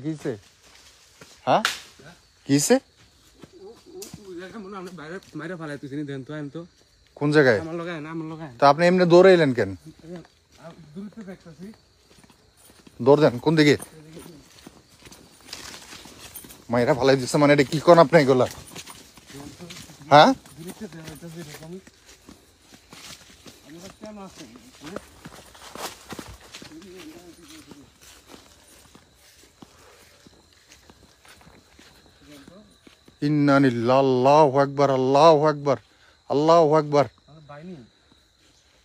কিছে হ্যাঁ কিছে কোন জায়গায় তো আপনি এমনি দৌড়ে এলেন কেন? দৌড় দেন কোন দিকে? মায়েরা ভালাই দিচ্ছে মানে এটা কি কোন আপনি এগুলা? হ্যাঁ ইন্না লিল্লাহি আল্লাহু আকবার আল্লাহু আকবার আল্লাহু আকবার।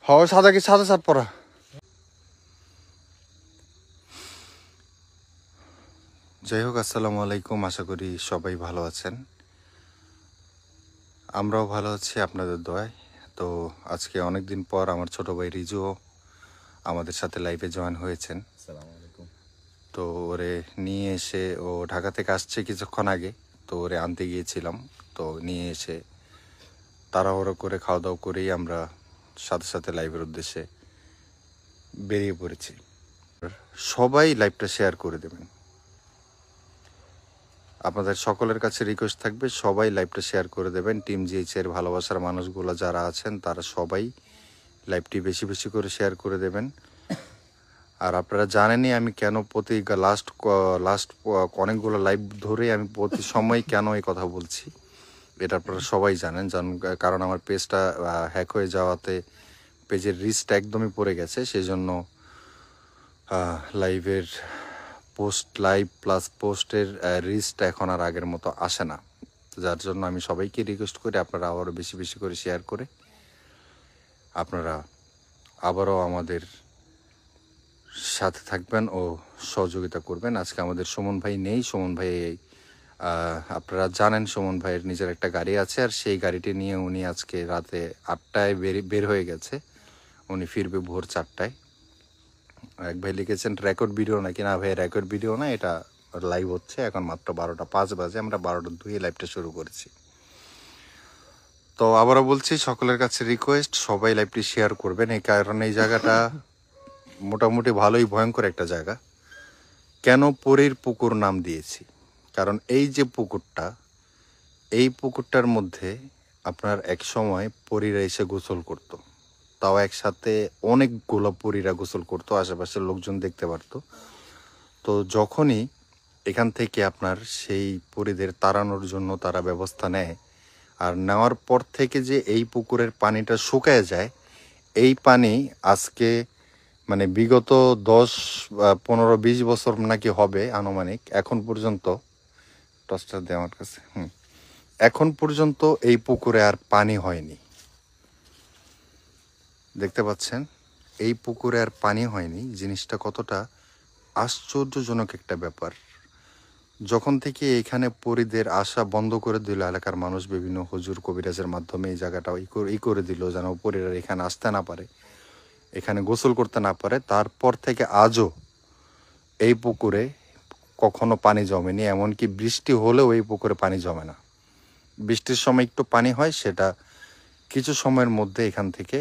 হয় সাদা কি সাদা শার্ট পরা? যাই হোক, আসসালামু আলাইকুম। আশা করি সবাই ভালো আছেন, আমরাও ভালো আছি আপনাদের দয়ায়। তো আজকে অনেকদিন পর আমার ছোট ভাই রিজুও আমাদের সাথে লাইভে জয়েন হয়েছেন। আসসালামু আলাইকুম। তো ওরে নিয়ে এসে, ও ঢাকা থেকে আসছে কিছুক্ষণ আগে, তো ওরে আনতে গিয়েছিলাম। তো নিয়ে এসে তাড়াহুড়ো করে খাওয়া দাওয়া করেই আমরা সাথে সাথে লাইভের উদ্দেশ্যে বেরিয়ে পড়েছি। সবাই লাইভটা শেয়ার করে দেবেন। আপনাদের সকলের কাছে রিকোয়েস্ট থাকবে, সবাই লাইভটা শেয়ার করে দেবেন। টিম জিএইচ এর ভালোবাসার মানুষগুলো যারা আছেন তারা সবাই লাইভটি বেশি বেশি করে শেয়ার করে দেবেন। আর আপনারা জানেনই আমি কেন প্রতি লাস্ট অনেকগুলো লাইভ ধরে আমি প্রতি সময় কেন এই কথা বলছি, এটা আপনারা সবাই জানেন। কারণ আমার পেজটা হ্যাক হয়ে যাওয়াতে পেজের রিচটা একদমই পড়ে গেছে। সেই জন্য লাইভের লাইভ প্লাস পোস্টের রিচটা এখন আর আগের মতো আসে না। যার জন্য আমি সবাইকে রিকোয়েস্ট করি আপনারা আবারও বেশি বেশি করে শেয়ার করে আপনারা আবারও আমাদের সাথে থাকবেন ও সহযোগিতা করবেন। আজকে আমাদের সুমন ভাই নেই। সুমন ভাই আপনারা জানেন সুমন ভাইয়ের নিজের একটা গাড়ি আছে, আর সেই গাড়িটি নিয়ে উনি আজকে রাতে 8টায় বের হয়ে গেছে। উনি ফিরবে ভোর 4টায়। এক ভাই লিখেছেন রেকর্ড ভিডিও নাকি? না ভাই, রেকর্ড ভিডিও না, এটা লাইভ হচ্ছে। এখন মাত্র 12টা 5 বাজে, আমরা 12টা 2 লাইভটা শুরু করেছি। তো আবারও বলছি, সকলের কাছে রিকোয়েস্ট সবাই লাইভটি শেয়ার করবেন। এই কারণে এই জায়গাটা মোটামুটি ভালোই ভয়ঙ্কর একটা জায়গা। কেন পরীর পুকুর নাম দিয়েছি? কারণ এই যে পুকুরটা, এই পুকুরটার মধ্যে আপনার এক সময় পরীরা এসে গোসল করতো। তাও একসাথে অনেকগুলো পরীরা গোসল করতো, আশেপাশের লোকজন দেখতে পারতো। তো যখনই এখান থেকে আপনার সেই পরীদের তাড়ানোর জন্য তারা ব্যবস্থা নেয়, আর নেওয়ার পর থেকে যে এই পুকুরের পানিটা শুকায় যায়, এই পানি আজকে মানে বিগত 10 15 20 বছর নাকি হবে আনুমানিক, এখন পর্যন্ত টসটা দেয় আমার কাছে, এখন পর্যন্ত এই পুকুরে আর পানি হয়নি। দেখতে পাচ্ছেন এই পুকুরে আর পানি হয়নি। জিনিসটা কতটা আশ্চর্যজনক একটা ব্যাপার। যখন থেকে এখানে পরীদের আসা বন্ধ করে দিল এলাকার মানুষ, বিভিন্ন হুজুর কবিরাজের মাধ্যমে এই জায়গাটা ই করে দিল যেন পরীরা এখানে আসতে না পারে, এখানে গোসল করতে না পারে, তারপর থেকে আজও এই পুকুরে কখনো পানি জমেনি। এমনকি বৃষ্টি হলেও এই পুকুরে পানি জমে না। বৃষ্টির সময় একটু পানি হয়, সেটা কিছু সময়ের মধ্যে এখান থেকে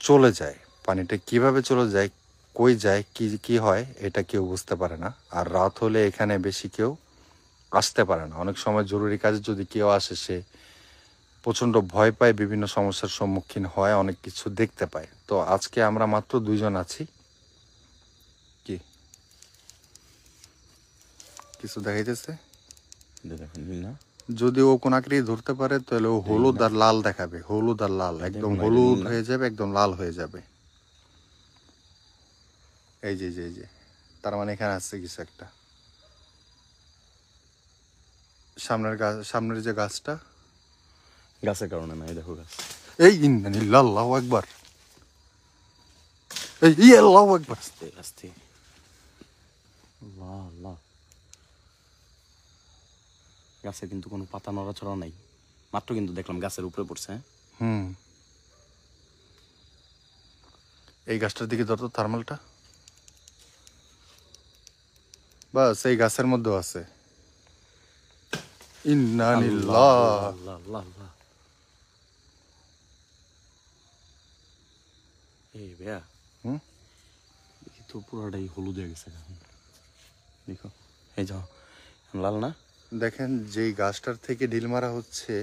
চলে যায়। পানিটা কিভাবে চলে যায়, কই যায়, কি হয়, এটা কেউ বুঝতে পারে না। আর রাত হলে এখানে বেশি কেউ আসতে পারে না। অনেক সময় জরুরি কাজে যদি কেউ আসে, সে প্রচণ্ড ভয় পায়, বিভিন্ন সমস্যার সম্মুখীন হয়, অনেক কিছু দেখতে পায়। তো আজকে আমরা মাত্র 2জন আছি। কি কিছু দেখাইতেছে? যদি ও কোন আকৃতি ধরতে পারে তাহলে ও হলুদ আর লাল দেখাবে, হলুদ আর লাল, একদম হলুদ হয়ে যাবে, একদম লাল হয়ে যাবে। এই যে যে যে তার মানে এখানে আসছে কিছু একটা। সামনের যে গাছটা, গাছের কারণে না, এই দেখো গাছ। এই ইন্নালিল্লাহি আল্লাহু আকবার, এই আল্লাহু আকবার, আস্তে আস্তে। আল্লাহ আল্লাহ। গাছে কিন্তু কোনো পাতা নড়াচড়া নাই, মাত্র কিন্তু দেখলাম গাছের উপরে পড়ছে। এই গাছটার দিকে ধরতো থার্মালটা, বাস এই গাছের মধ্যেও আছে। এই ভাইয়া, তো পুরোটাই হলুদ হয়ে গেছে এখন। দেখো এই যাও লাল না, দেখেন যেই গাছটার থেকে ঢিল মারা হচ্ছে,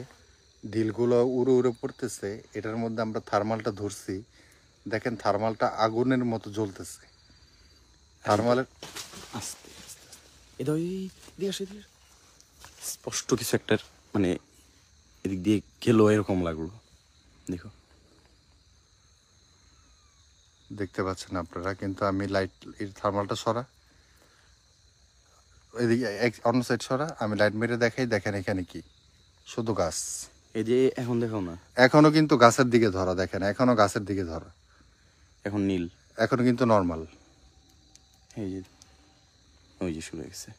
ঢিলগুলো উড়ে উড়ে পড়তেছে, এটার মধ্যে আমরা থার্মালটা ধরছি। দেখেন থার্মালটা আগুনের মতো জ্বলতেছে। থার্মালের আস্তে আস্তে আস্তে এটা ওই দিকে আসে, এদিকে আসে। স্পষ্ট কিছু একটা মানে এদিক দিয়ে গেলো এরকম লাগলো, দেখো দেখতে পাচ্ছেন আপনারা, কিন্তু আমি লাইট এই থার্মালটা সরা, এদিকে অন্য সাইড সরা, আমি লাইট মেরে দেখাই। দেখেন এখানে কি, শুধু গাছ। এই যে এখন দেখো না, এখনো কিন্তু গাছের দিকে ধরা, দেখেন এখনো গাছের দিকে ধরা, এখন নীল, এখনো কিন্তু নর্মাল। এই যে ওই যে শুরু হয়ে গেছে।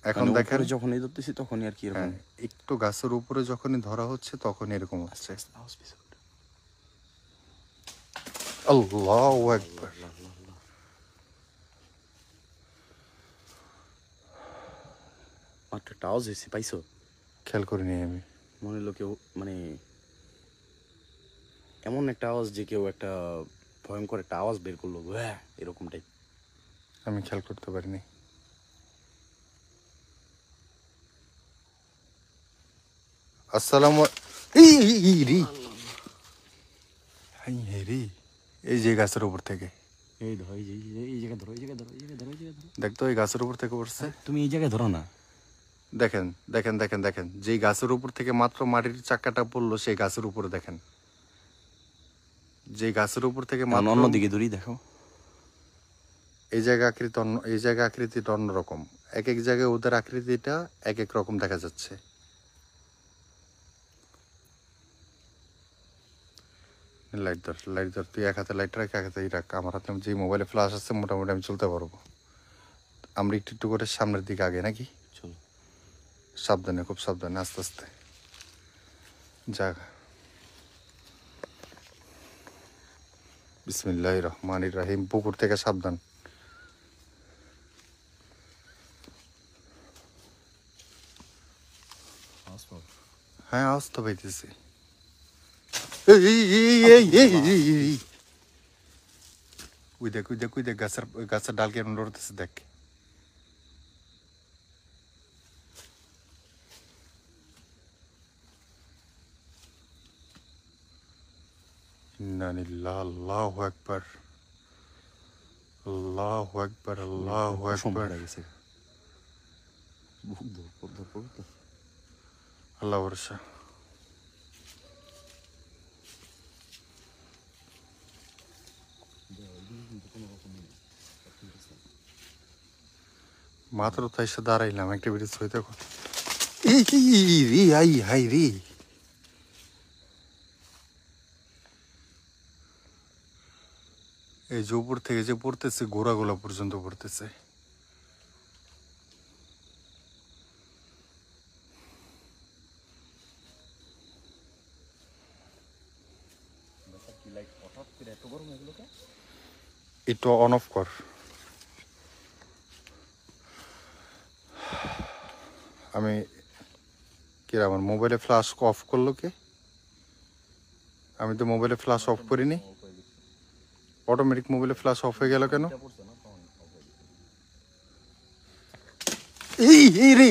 এখন মানে দেখেন উপরে যখনই ধরতেছি তখনই আর কি এরকম হ্যাঁ, একটু গাছের উপরে যখনই ধরা হচ্ছে তখন এরকম হচ্ছে। আওয়াজ পেয়েছে। আল্লাহু আকবার। মাত্র একটা আওয়াজ হয়েছে, পাইছো? খেয়াল করিনি আমি। মনে হলো কেউ মানে এমন একটা আওয়াজ যে কেউ একটা ভয়ঙ্কর একটা আওয়াজ বের করলো, হ্যাঁ এরকম টাইপ। আমি খেয়াল করতে পারিনি। আসসালামু এই যে গাছের উপর থেকে, এই ধরো, এই যে এই জায়গায় ধরো, এই জায়গায় ধরো, এই জায়গায় ধরো, এই জায়গায় ধরো। দেখতো এই গাছের উপর থেকে পড়ছে। তুমি এই জায়গায় ধরো না। দেখেন দেখেন দেখেন দেখেন, যেই গাছের উপর থেকে মাত্র মাটির চাকাটা পড়লো সেই গাছের উপরে দেখেন, যে গাছের উপর থেকে মাত্র অন্যদিকে ধরি, দেখো এই জায়গা আকৃতি অন্য, এই জায়গা আকৃতিটা অন্যরকম। এক এক জায়গায় ওদের আকৃতিটা এক এক রকম দেখা যাচ্ছে। লাইট ধর, লাইট ধর, তুই এক হাতে লাইট রাখ, এক হাতে রাখ। আমার হাতে যে মোবাইলে ফ্ল্যাশ আছে মোটামুটি আমি চলতে পারবো। আমরা একটু একটু করে সামনের দিকে আগে নাকি, চলো সাবধানে, খুব সাবধানে, আস্তে আস্তে যাক। বিসমিল্লাহির রহমানির রহিম। পুকুর থেকে সাবধান। হ্যাঁ আওয়াজ তো পাইতেছি। ওই দেখ ওই দেখ ওই দেখ, গাছের গাছের ডাল কেমন লড়তেছে দেখ। ইন্নালিল্লাহ, আল্লাহু আকবার, আল্লাহু আকবার, আল্লাহু আকবার। গেছে, আল্লাহ ভরসা। মাত্র তাই সে দাঁড়াইলাম, একটা ভিডিও ছবি দেখো। রে আই হাই রে, এই যে উপর থেকে যে পড়তেছে গোড়াগুলা পর্যন্ত পড়তেছে। একটু অন অফ কর। আমি কি আমার মোবাইলে ফ্ল্যাশ অফ করলো কে? আমি তো মোবাইলে ফ্ল্যাশ অফ করিনি। অটোমেটিক মোবাইলে ফ্ল্যাশ অফ হয়ে গেল কেন? এই রে,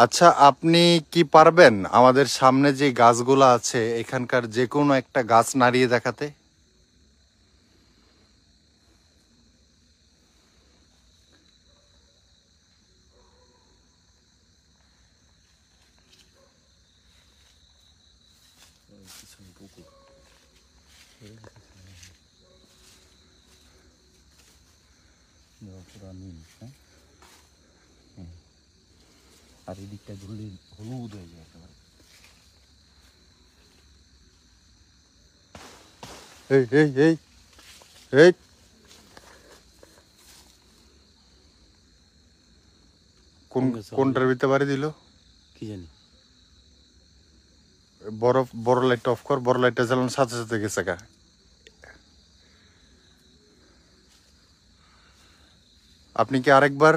আচ্ছা আপনি কি পারবেন আমাদের সামনে যে গাছগুলো আছে এখানকার যে কোনো একটা গাছ নাড়িয়ে দেখাতে? আর এই দিকটা ধরলে হলুদ হয়ে যায় একেবারে। এই এই এই এই, কোন কোনটার ভিতরে বাড়ি দিল কি জানি। বড় বড় লাইটটা অফ কর, বড় লাইটটা জ্বালানোর সাথে সাথে গেছে গা। আপনি কি আরেকবার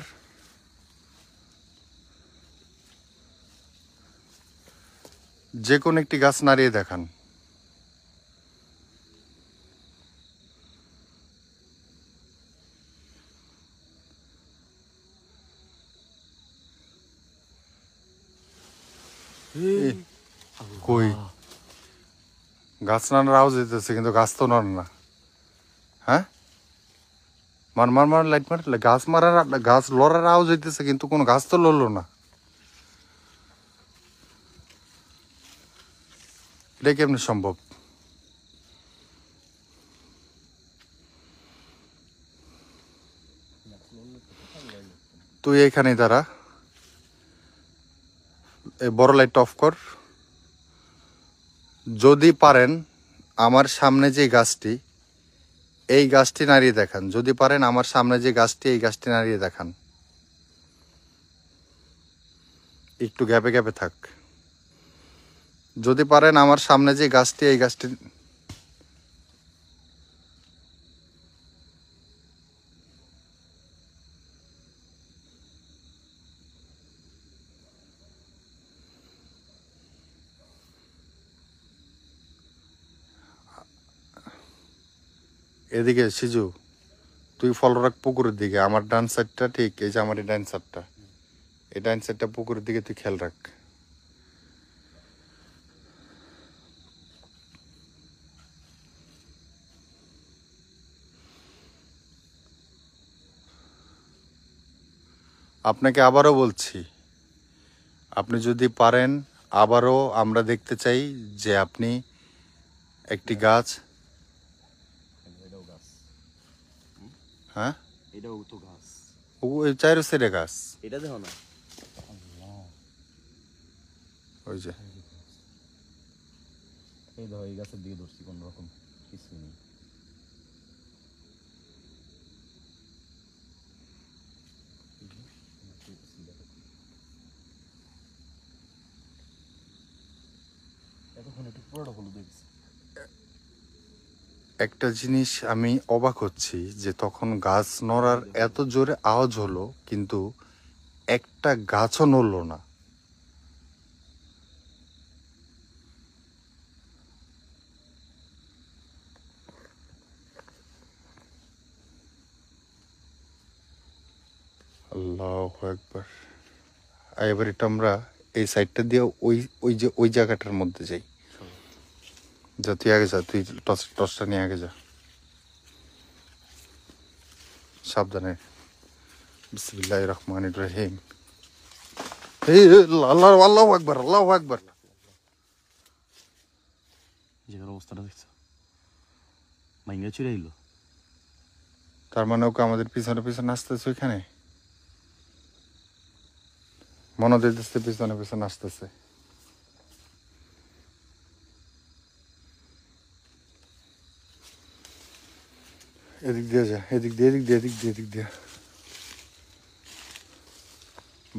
যে কোনো একটি গাছ নাড়িয়ে দেখান। কই গাছ নাড়ার আওয়াজ হইতেছে কিন্তু গাছ তো নড়ে না। হ্যাঁ, মার মার মার, লাইট মার। গাছ মারার গাছ লড়ার আওয়াজ হইতেছে কিন্তু কোনো গাছ তো লড়লো না। এটা কেমনি সম্ভব? তুই এখানেই দাঁড়া, এই বড় লাইটটা অফ কর। যদি পারেন আমার সামনে যে গাছটি, এই গাছটি নাড়িয়ে দেখান। যদি পারেন আমার সামনে যে গাছটি, এই গাছটি নাড়িয়ে দেখান। একটু গ্যাপে গ্যাপে থাক। যদি পারেন আমার সামনে যে গাছটি, এই গাছটি। এদিকে সিজু, তুই ফলো রাখ পুকুরের দিকে। আমার ডান সাইডটা ঠিক, এই যে আমার এই ডান সাইডটা, এই ডান সাইডটা পুকুরের দিকে তুই খেয়াল রাখ। আপনাকে আবারও বলছি, আপনি যদি পারেন আবারও আমরা দেখতে চাই যে আপনি একটি গাছ। এটাও গাছ। হ্যাঁ, এটাও তো গাছ। ওই চাইর সাইডে গাছ, এটা দেখো না। ওই যে এই দেখো, এই গাছের দিকে ধরছি, কোন রকম কিছু নেই। এতক্ষণ একটু পুরোটা হলুদ হয়ে গেছে। একটা জিনিস আমি অবাক হচ্ছি যে তখন গাছ নড়ার এত জোরে আওয়াজ হলো কিন্তু একটা গাছও নড়লো না। আল্লাহু আকবার। এবার এটা আমরা এই সাইডটা দিয়ে ওই ওই যে ওই জায়গাটার মধ্যে যাই। যা, তুই আগে যা, তুই টসটা নিয়ে আগে যা, সাবধানে। বিসমিল্লাহির রহমানির রহিম। এই আল্লাহ, আল্লাহু আকবার, আল্লাহু আকবার। জায়গার অবস্থাটা দেখছো, মাইঙ্গা চুরে এলো। তার মানে ওকে আমাদের পিছনে পিছনে আসতেছে, ওইখানে মনে দিতেছে পিছনে পিছনে আসতেছে। এদিক দিয়ে যা, এদিক দিয়ে, এদিক দিয়ে, এদিক দিয়ে, এদিক দিয়ে।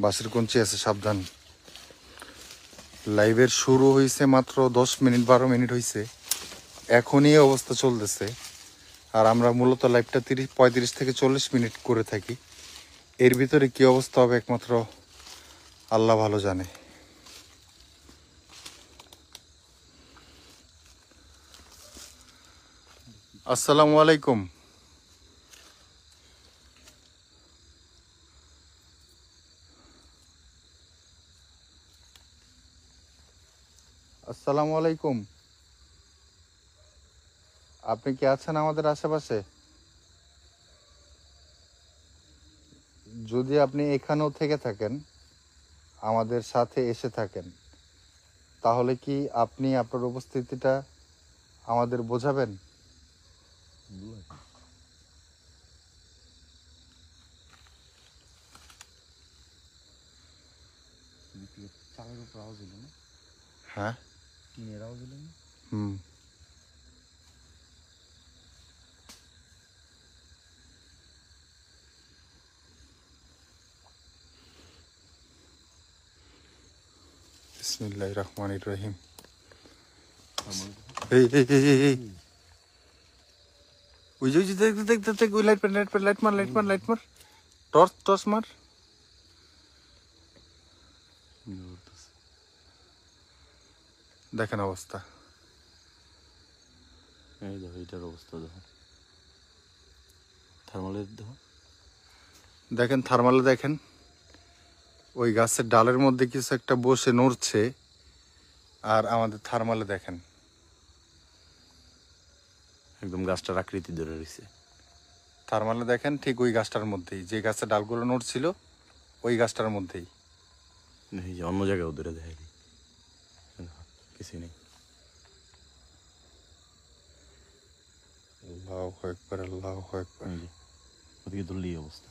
বাসের কঞ্চি আছে, সাবধান। লাইভের শুরু হয়েছে মাত্র 10 মিনিট 12 মিনিট হয়েছে, এখনই এই অবস্থা চলতেছে। আর আমরা মূলত লাইভটা 35 থেকে 40 মিনিট করে থাকি। এর ভিতরে কি অবস্থা হবে একমাত্র আল্লাহ ভালো জানে। আসসালামু আলাইকুম। আসসালামু আলাইকুম। আপনি কি আছেন আমাদের আশেপাশে? যদি আপনি এখানেও থেকে থাকেন, আমাদের সাথে এসে থাকেন, তাহলে কি আপনি আপনার উপস্থিতিটা আমাদের বোঝাবেন? চালের উপর আওয়াজ হলো না? হ্যাঁ, টিনের আওয়াজ হলো না? হুম। বিসমিল্লাহির রহমানির রহিম। এই এই এই এই, এই ওই যে ওই যে, দেখ দেখ দেখ, ওই লাইট লাইট লাইট মার, লাইট মার, লাইট মার, টর্চ টর্চ মার। দেখেন অবস্থা। এই দেখো এটার অবস্থা দেখো, থার্মালের দেখো। দেখেন থার্মালে দেখেন, ওই গাছের ডালের মধ্যে কিছু একটা বসে নড়ছে। আর আমাদের থার্মালে দেখেন একদম গাছটার আকৃতি ধরে রয়েছে। থার্মালে দেখেন ঠিক ওই গাছটার মধ্যেই, যে গাছের ডালগুলো নড়ছিল ওই গাছটার মধ্যেই। এই যে অন্য জায়গায় ধরে দেখাই দিই, কিছুই নেই। আল্লাহু আকবার, আল্লাহু আকবার। এই যে ওদিকে ধরলেই অবস্থা,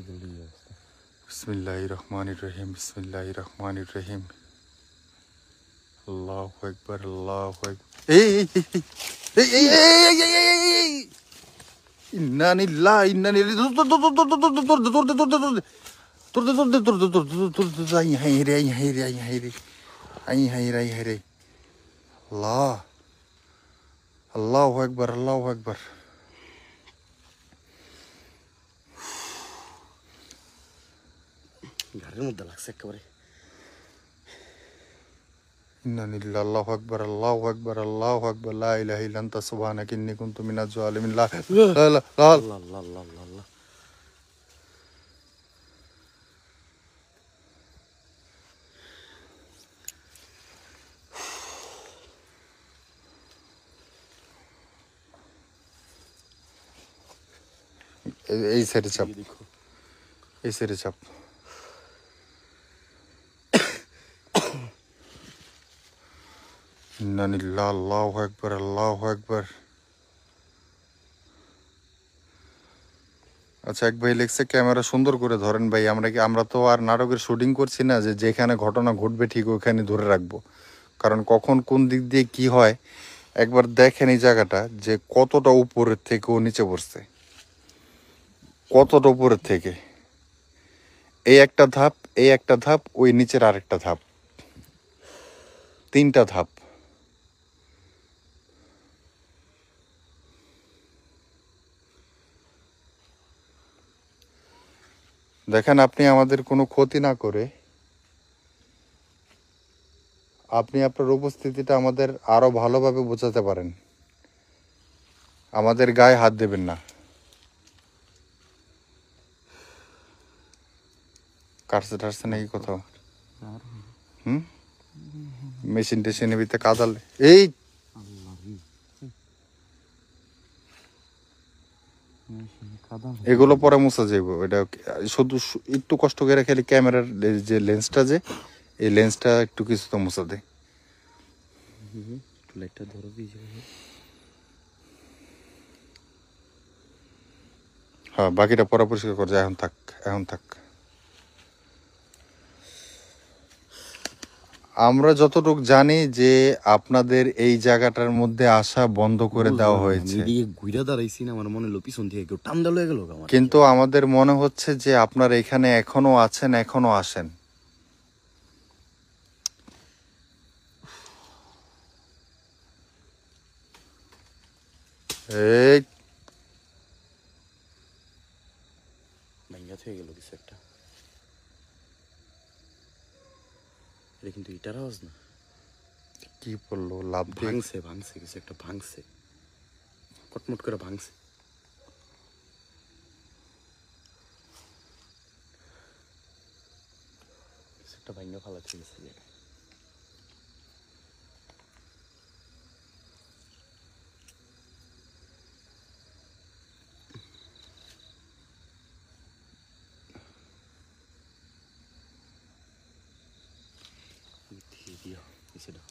ধরলেই অবস্থা। বিসমিল্লাহির রহমানির রহিম, বিসমিল্লাহির রহমানির রহিম। আল্লাহু আকবার, আল্লাহু আকবার। এই এই এই এই এই এই এই এই এই এই ইন্না লিল্লাহি ইন্না ইলাইহি আল্লাহ, আল্লাহু আকবার, আল্লাহু আকবার। ঘাড়ের মধ্যে লাগছে একেবারে। ইন্না লিল্লাহি আল্লাহু আকবার, আল্লাহু আকবার, আল্লাহু আকবার। লা ইলাহা ইল্লা আনতা সুবহানাকা ইন্নী কুনতু মিনাজ জালিমিন। লা আল্লাহ আল্লাহ আল্লাহ আল্লাহ আল্লাহ। এই সাইডে চাপ, দেখো এই সাইডে চাপ। ইন্না লিল্লাহি আল্লাহু আকবার, আল্লাহু আকবার। আচ্ছা, এক ভাই লিখছে ক্যামেরা সুন্দর করে ধরেন ভাই। আমরা তো আর নাটকের শুটিং করছি না যে যেখানে ঘটনা ঘটবে ঠিক ওখানে ধরে রাখবো, কারণ কখন কোন দিক দিয়ে কি হয়। একবার দেখেন এই জায়গাটা যে কতটা উপরের থেকে ও নিচে পড়ছে, কতটা উপরের থেকে। এই একটা ধাপ, এই একটা ধাপ, ওই নিচের আরেকটা ধাপ, তিনটা ধাপ। দেখেন, আপনি আমাদের কোনো ক্ষতি না করে আপনি আপনার উপস্থিতিটা আমাদের আরো ভালোভাবে বোঝাতে পারেন। আমাদের গায়ে হাত দেবেন না। কাটছে টাটছে নাকি কোথাও? হুম, মেশিন টেশিনের ভিতরে কাদাল। এই এগুলো পরে মুছা যাইব। এটা শুধু একটু কষ্ট করে খেলে ক্যামেরার যে লেন্সটা, যে এই লেন্সটা একটু কিছু তো মুছা দেয়। লাইটটা ধরো দিয়ে। হ্যাঁ, বাকিটা পরে পরিষ্কার করে যায়। এখন থাক, এখন থাক। আমরা যতটুকু জানি যে আপনাদের এই জায়গাটার মধ্যে আসা বন্ধ করে দেওয়া হয়েছে, ঘুরে দাঁড়াইছি না, আমার মনে হলো পিছন থেকে কেউ টান দেওয়া গেল আমার। কিন্তু আমাদের মনে হচ্ছে যে আপনারা এখানে এখনো আছেন, এখনো আসেন। এই ভাঙ্গা থেকে গেল কিছু একটা। এটা কিন্তু এটার আওয়াজ না। কি বললো? লাভ দিয়ে ভাঙছে ভাঙছে, কিছু একটা ভাঙছে, কটমট করে ভাঙছে। কিছু একটা ভাঙ্গা ফালা ঠিক আছে। দিয়া কিছুটা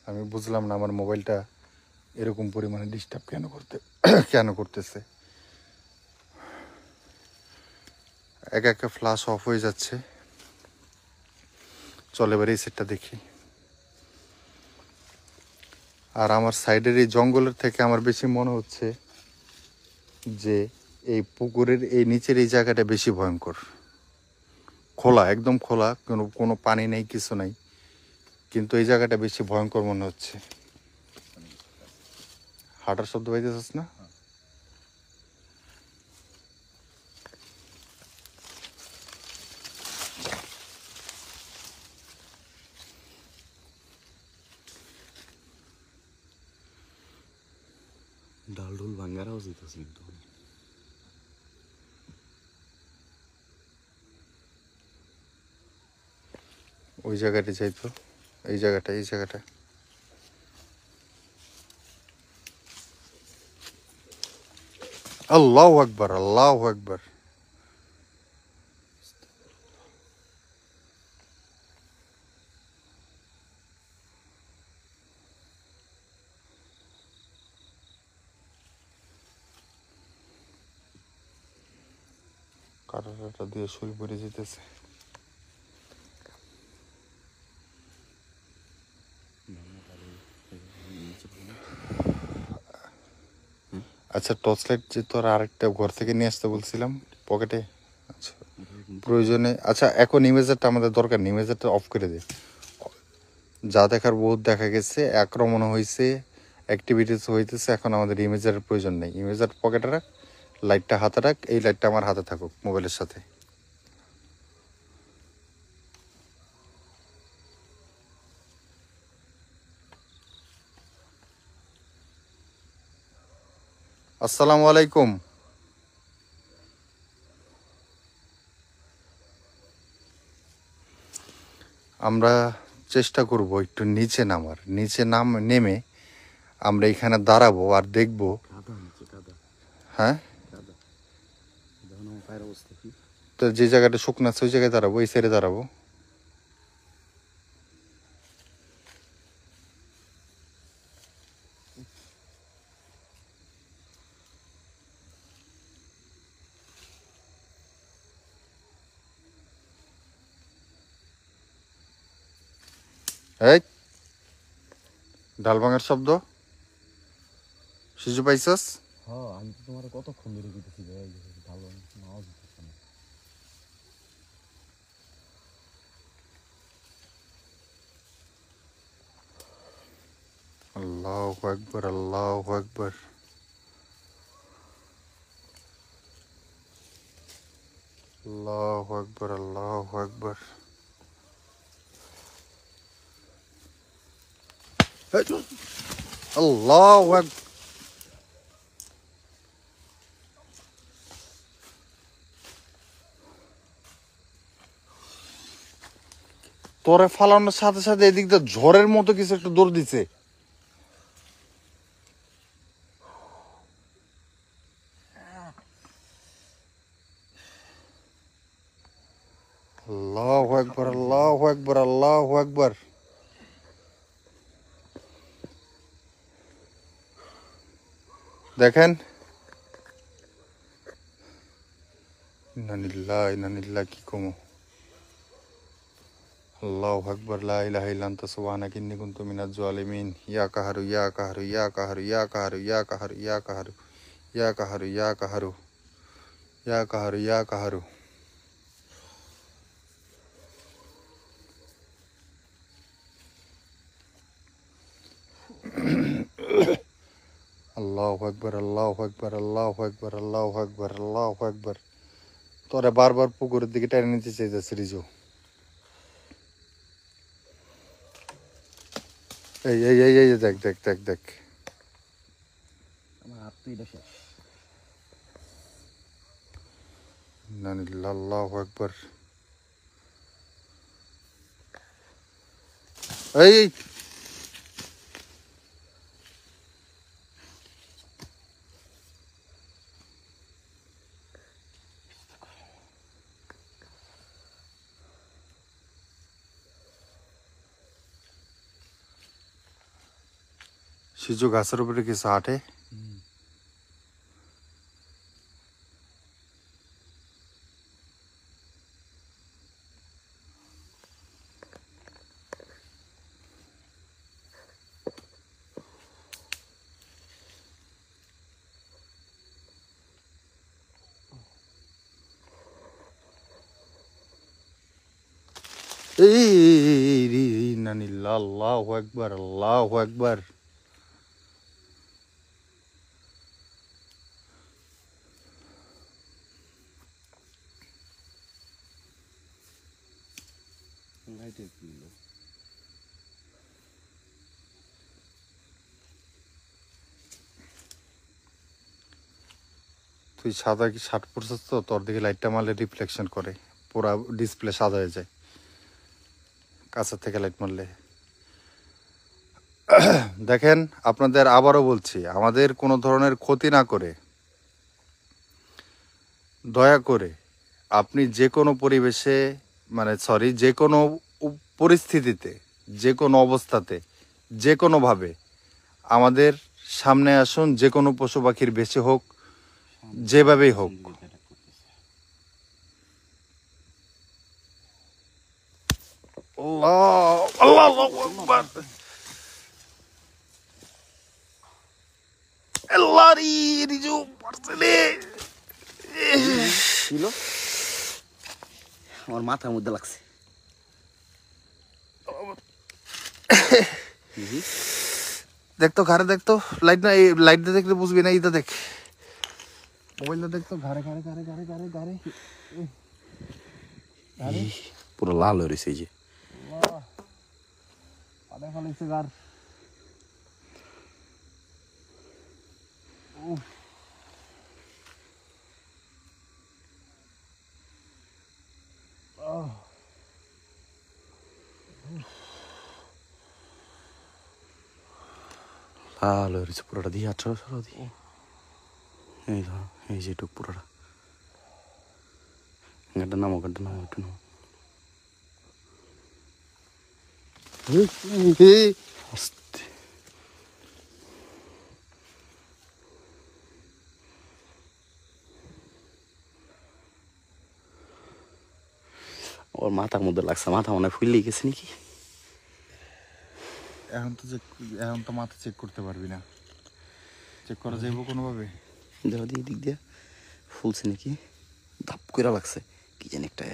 আমি বুঝলাম না আমার মোবাইলটা এরকম পরিমাণে ডিস্টার্ব কেন করতেছে। একা একা ফ্ল্যাশ অফ হয়ে যাচ্ছে। চলে এবার এই সেটটা দেখি। আর আমার সাইডের এই জঙ্গলের থেকে আমার বেশি মনে হচ্ছে যে এই পুকুরের এই নিচের এই জায়গাটা বেশি ভয়ঙ্কর। খোলা, একদম খোলা, কোনো কোনো পানি নেই, কিছু নাই, কিন্তু এই জায়গাটা বেশি ভয়ঙ্কর মনে হচ্ছে। হাঁটার শব্দ পাইতেছিস না? ডাল ডুল ভাঙ্গারাও যেতেছে কিন্তু। ওই জায়গাটা যাইতো, এই জায়গাটা, এই জায়গাটা। আল্লাহু আকবার, আল্লাহু আকবার। কাঁটাটা দিয়ে শুই পড়ে যেতেছে। আচ্ছা, টর্চ লাইট যে তোর আরেকটা ঘর থেকে নিয়ে আসতে বলছিলাম পকেটে। আচ্ছা, প্রয়োজনে। আচ্ছা, এখন ইমেজারটা আমাদের দরকার নেই, ইমেজারটা অফ করে দে। যা দেখার বহুত দেখা গেছে, আক্রমণ হয়েছে, অ্যাক্টিভিটিস হইতেছে, এখন আমাদের ইমেজারের প্রয়োজন নেই। ইমেজার পকেটে রাখ, লাইটটা হাতে রাখ, এই লাইটটা আমার হাতে থাকুক মোবাইলের সাথে। আসসালামু আলাইকুম। আমরা চেষ্টা করব একটু নিচে নামার, নেমে আমরা এখানে দাঁড়াবো আর দেখবো। কাদা নিচে, কাদা হ্যাঁ, কাদা। দেখুন আমার পায়ের অবস্থা কি। তো যে জায়গাটা শুকনো আছে ওই জায়গায় দাঁড়াবো, এই সাইডে দাঁড়াবো। এই ডাল ভাঙার শব্দ শিশু পাইছস? হ্যাঁ, আমি তো তোমার কতক্ষণ ধরে দিতেছি ভাই, ভালো আওয়াজ হচ্ছে না। আল্লাহু আকবার, আল্লাহু আকবার। আল্লাহু আকবার, আল্লাহু আকবার। আল্লাহু আকবার। তোরে ফালানোর সাথে সাথে এদিক দিয়ে ঝড়ের মতো কিছু একটা দৌড় দিছে। আল্লাহু আকবার, আল্লাহু আকবার, আল্লাহু আকবার। দেখেন, ইন্না কি কমো। আল্লাহু আকবার, লা ইলাহা ইল্লা আনতা সুবহানাকা ইন্নী কুনতু মিনাজ জালিমিন। ইয়া কাহারু, ইয়া কাহারু, ইয়া কাহারু, ইয়া কাহারু, ইয়া কাহারু, ইয়া কাহারু, ইয়া কাহারু, ইয়া কাহারু, ইয়া কাহারু, ইয়া কাহারু। আল্লাহু আকবার, আল্লাহু আকবার, আল্লাহু আকবার, আল্লাহু আকবার, আল্লাহু আকবার। তোরে বারবার পুকুরের দিকে টেনে নিতে চাইতেছে রিজু। এই দেখ দেখ দেখ দেখ। আমার হাত তো এটা শেষ। আল্লাহু আকবার। এই সিজু গাছের উপরে কিছু হাঁটে। এই নানিল্লাহ, আল্লাহু আকবার, আল্লাহু আকবার। তুই সাদা কি শার্ট পরছিস তো, তোর দিকে লাইটটা মারলে রিফ্লেকশন করে, পুরা ডিসপ্লে সাদা হয়ে যায় কাছের থেকে লাইট মারলে। দেখেন, আপনাদের আবারও বলছি, আমাদের কোনো ধরনের ক্ষতি না করে দয়া করে আপনি যে কোনো পরিবেশে, মানে সরি, যে কোনো পরিস্থিতিতে, যে কোনো অবস্থাতে, যে কোনোভাবে আমাদের সামনে আসুন, যে কোনো পশু পাখির বেশি হোক, যেভাবেই হোক। আল্লাহ, আল্লাহ, আল্লাহু আকবার। আল্লাহ রে, রিজু পারছে রে। ছিল আমার মাথার মধ্যে লাগছে। দেখতো ঘাড়ে, দেখতো লাইট না, এই লাইটটা দেখলে বুঝবি না, এইটা দেখ, মোবাইলটা দেখতো ঘাড়ে ঘাড়ে ঘাড়ে ঘাড়ে ঘাড়ে ঘাড়ে। পুরো লাল হয়ে রয়েছে এই যে। আরে ফালাইছে গার। লাল হয়ে রয়েছে পুরোটা, দিয়ে 18 দিয়ে এই ধর, এই যে টুক পুরোটা। গাড্ডা নামো, গাড্ডা নামো, একটু নামো। আস্তে। ওর মাথার মধ্যে লাগছে, মাথা মনে হয় ফুললেই গেছে নাকি। এখন তো মাথা চেক করতে পারবি না, চেক করা যাইব কোনোভাবে? দেখো দিয়ে দিক দিয়ে ফুলছে নাকি, ধাপ করে লাগছে কি জানি একটা।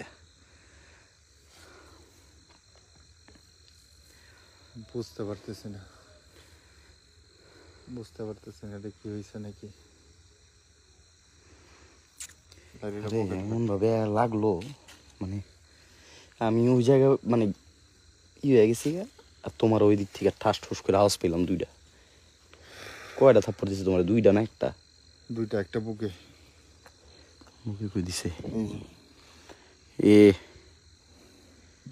বুঝতে পারতেছি না, বুঝতে পারতেছি না এটা কি হয়েছে নাকি। এমন ভাবে লাগলো, মানে আমি ওই জায়গায় মানে হয়ে গেছি গা, আর তোমার ওই দিক থেকে ঠাস ঠুস করে আওয়াজ পেলাম দুইটা। কয়টা থাপ্পড় দিছে তোমার? দুইটা না একটা? দুইটা, একটা বুকে। মুখে কই দিছে এ?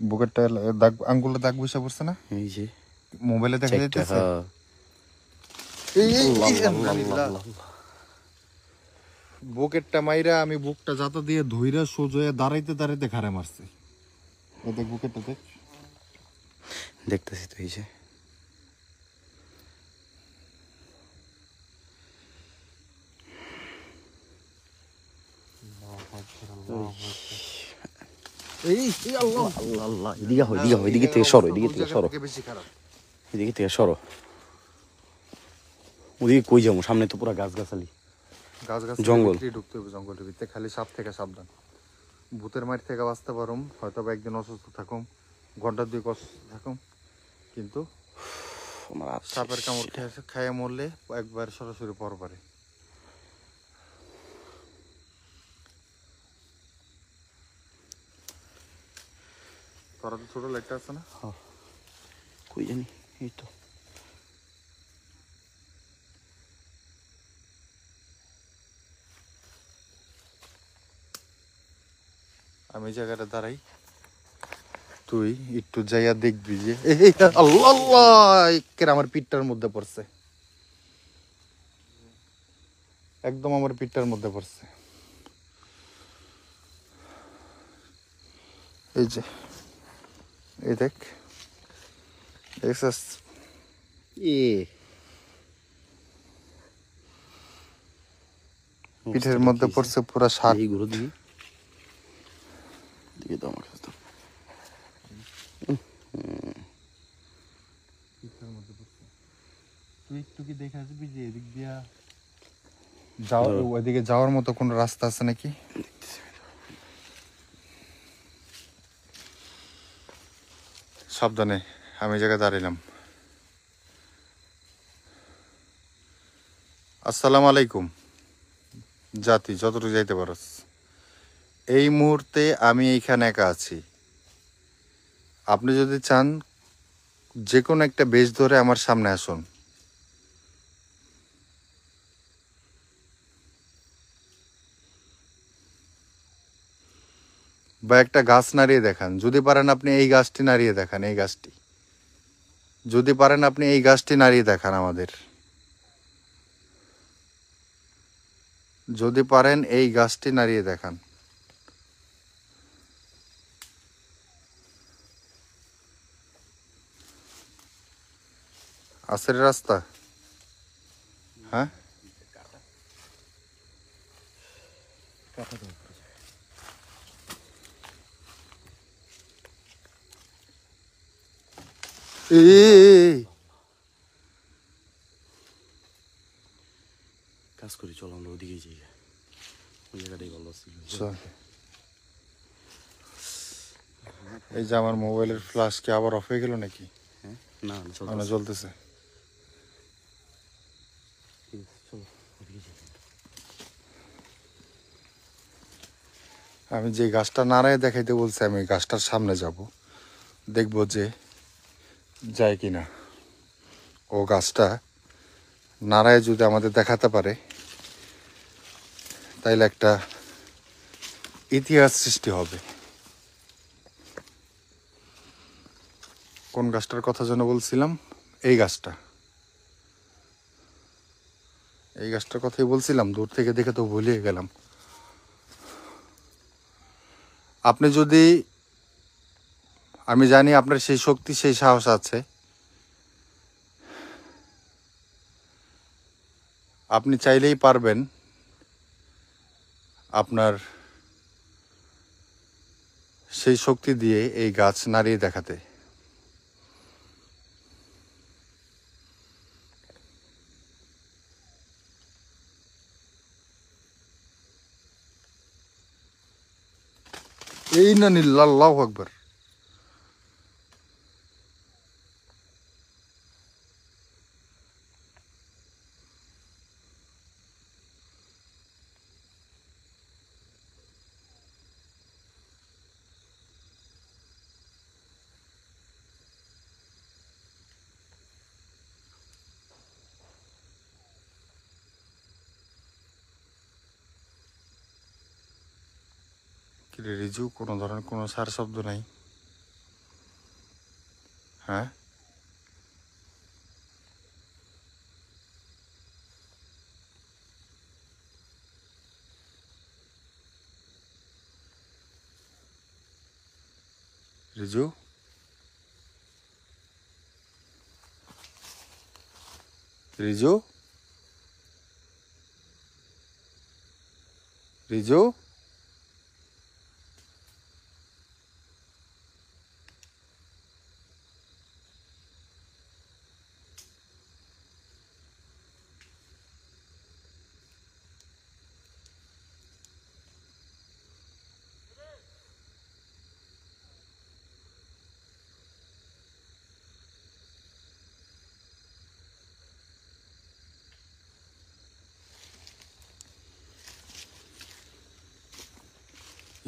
বুকেরটা দাগ, আঙ্গুলে দাগ বসে পড়ছে না, এই যে মোবাইলে দেখা যাইতেছে। বুকেরটা মাইরা আমি বুকটা যাতা দিয়ে ধইরা সোজা দাঁড়াইতে দাঁড়াইতে ঘাড়ে মারছে। দেখ বুকেরটা দেখ। দেখতেছি তো এই যে। আল্লাহ আল্লাহ, এদিকে হয়, এদিকে হয়, এদিকে থেকে সরো, এদিকে থেকে সরো, এদিকে থেকে সরো। ওদিকে কই যাবো? সামনে তো পুরা গাছ গাছালি, গাছ গাছ জঙ্গল। ঢুকতে হবে জঙ্গলের ভিতরে, খালি সাপ থেকে সাবধান। ভূতের মাঠ থেকে বাঁচতে পারুম, হয়তো বা একদিন অসুস্থ থাকুম, ঘন্টা 2 অসুস্থ থাকুম, কিন্তু সাপের কামড় খাইয়ে মরলে একবার সরাসরি পর পারে। তোরা তো ছোট লাইটটা আছে না? কই জানি, এই তো। আমি এই জায়গাটা দাঁড়াই, তুই একটু যাইয়া দেখবি যে আল্লাহ আল্লাহ, আমার পিঠটার মধ্যে পড়ছে, একদম আমার পিঠটার মধ্যে পড়ছে। এই যে, এই দেখ, দেখছিস? পিঠের মধ্যে পড়ছে পুরা সার। এইগুলো দিয়ে দিয়ে দাও আমার কাছে। তুই একটু কি দেখে আসবি যে এদিক দিয়া ওইদিকে যাওয়ার মতো কোনো রাস্তা আছে নাকি? সাবধানে, আমি এই জায়গায় দাঁড়াইলাম। আসসালামু আলাইকুম জাতি, যতটুকু যাইতে পারস। এই মুহূর্তে আমি এইখানে একা আছি। আপনি যদি চান যে কোনো একটা বেশ ধরে আমার সামনে আসুন। বা একটা গাছ নাড়িয়ে দেখান, যদি পারেন আপনি এই গাছটি নাড়িয়ে দেখান, এই গাছটি যদি পারেন আপনি এই গাছটি নাড়িয়ে দেখান আমাদের, যদি পারেন এই গাছটি নাড়িয়ে দেখান। আসের রাস্তা, হ্যাঁ এই কাজ করি, চল আমরা ওদিকেই যাই, ওই জায়গাটাই ভালো ছিল। চল। এই যে আমার মোবাইলের ফ্ল্যাশ কি আবার অফ হয়ে গেল নাকি? হ্যাঁ, না না, চল মানে জ্বলতেছে। চলো ওদিকে যাই। আমি যে গাছটা নাড়ায় দেখাইতে বলছি, আমি গাছটার সামনে যাব, দেখব যে যায় কিনা। ও গাছটা নাড়ায় যদি আমাদের দেখাতে পারে, তাইলে একটা ইতিহাস সৃষ্টি হবে। কোন গাছটার কথা যেন বলছিলাম? এই গাছটা, এই গাছটার কথাই বলছিলাম, দূর থেকে দেখে তো ভুলিয়ে গেলাম। আপনি যদি, আমি জানি আপনার সেই শক্তি সেই সাহস আছে, আপনি চাইলেই পারবেন আপনার সেই শক্তি দিয়ে এই গাছ নাড়িয়ে দেখাতে। এই না নিল্লা, আল্লাহু আকবার। কিরে রিজু, কোনো ধরনের কোনো সার শব্দ নাই? হ্যাঁ, রিজু, রিজু, রিজু।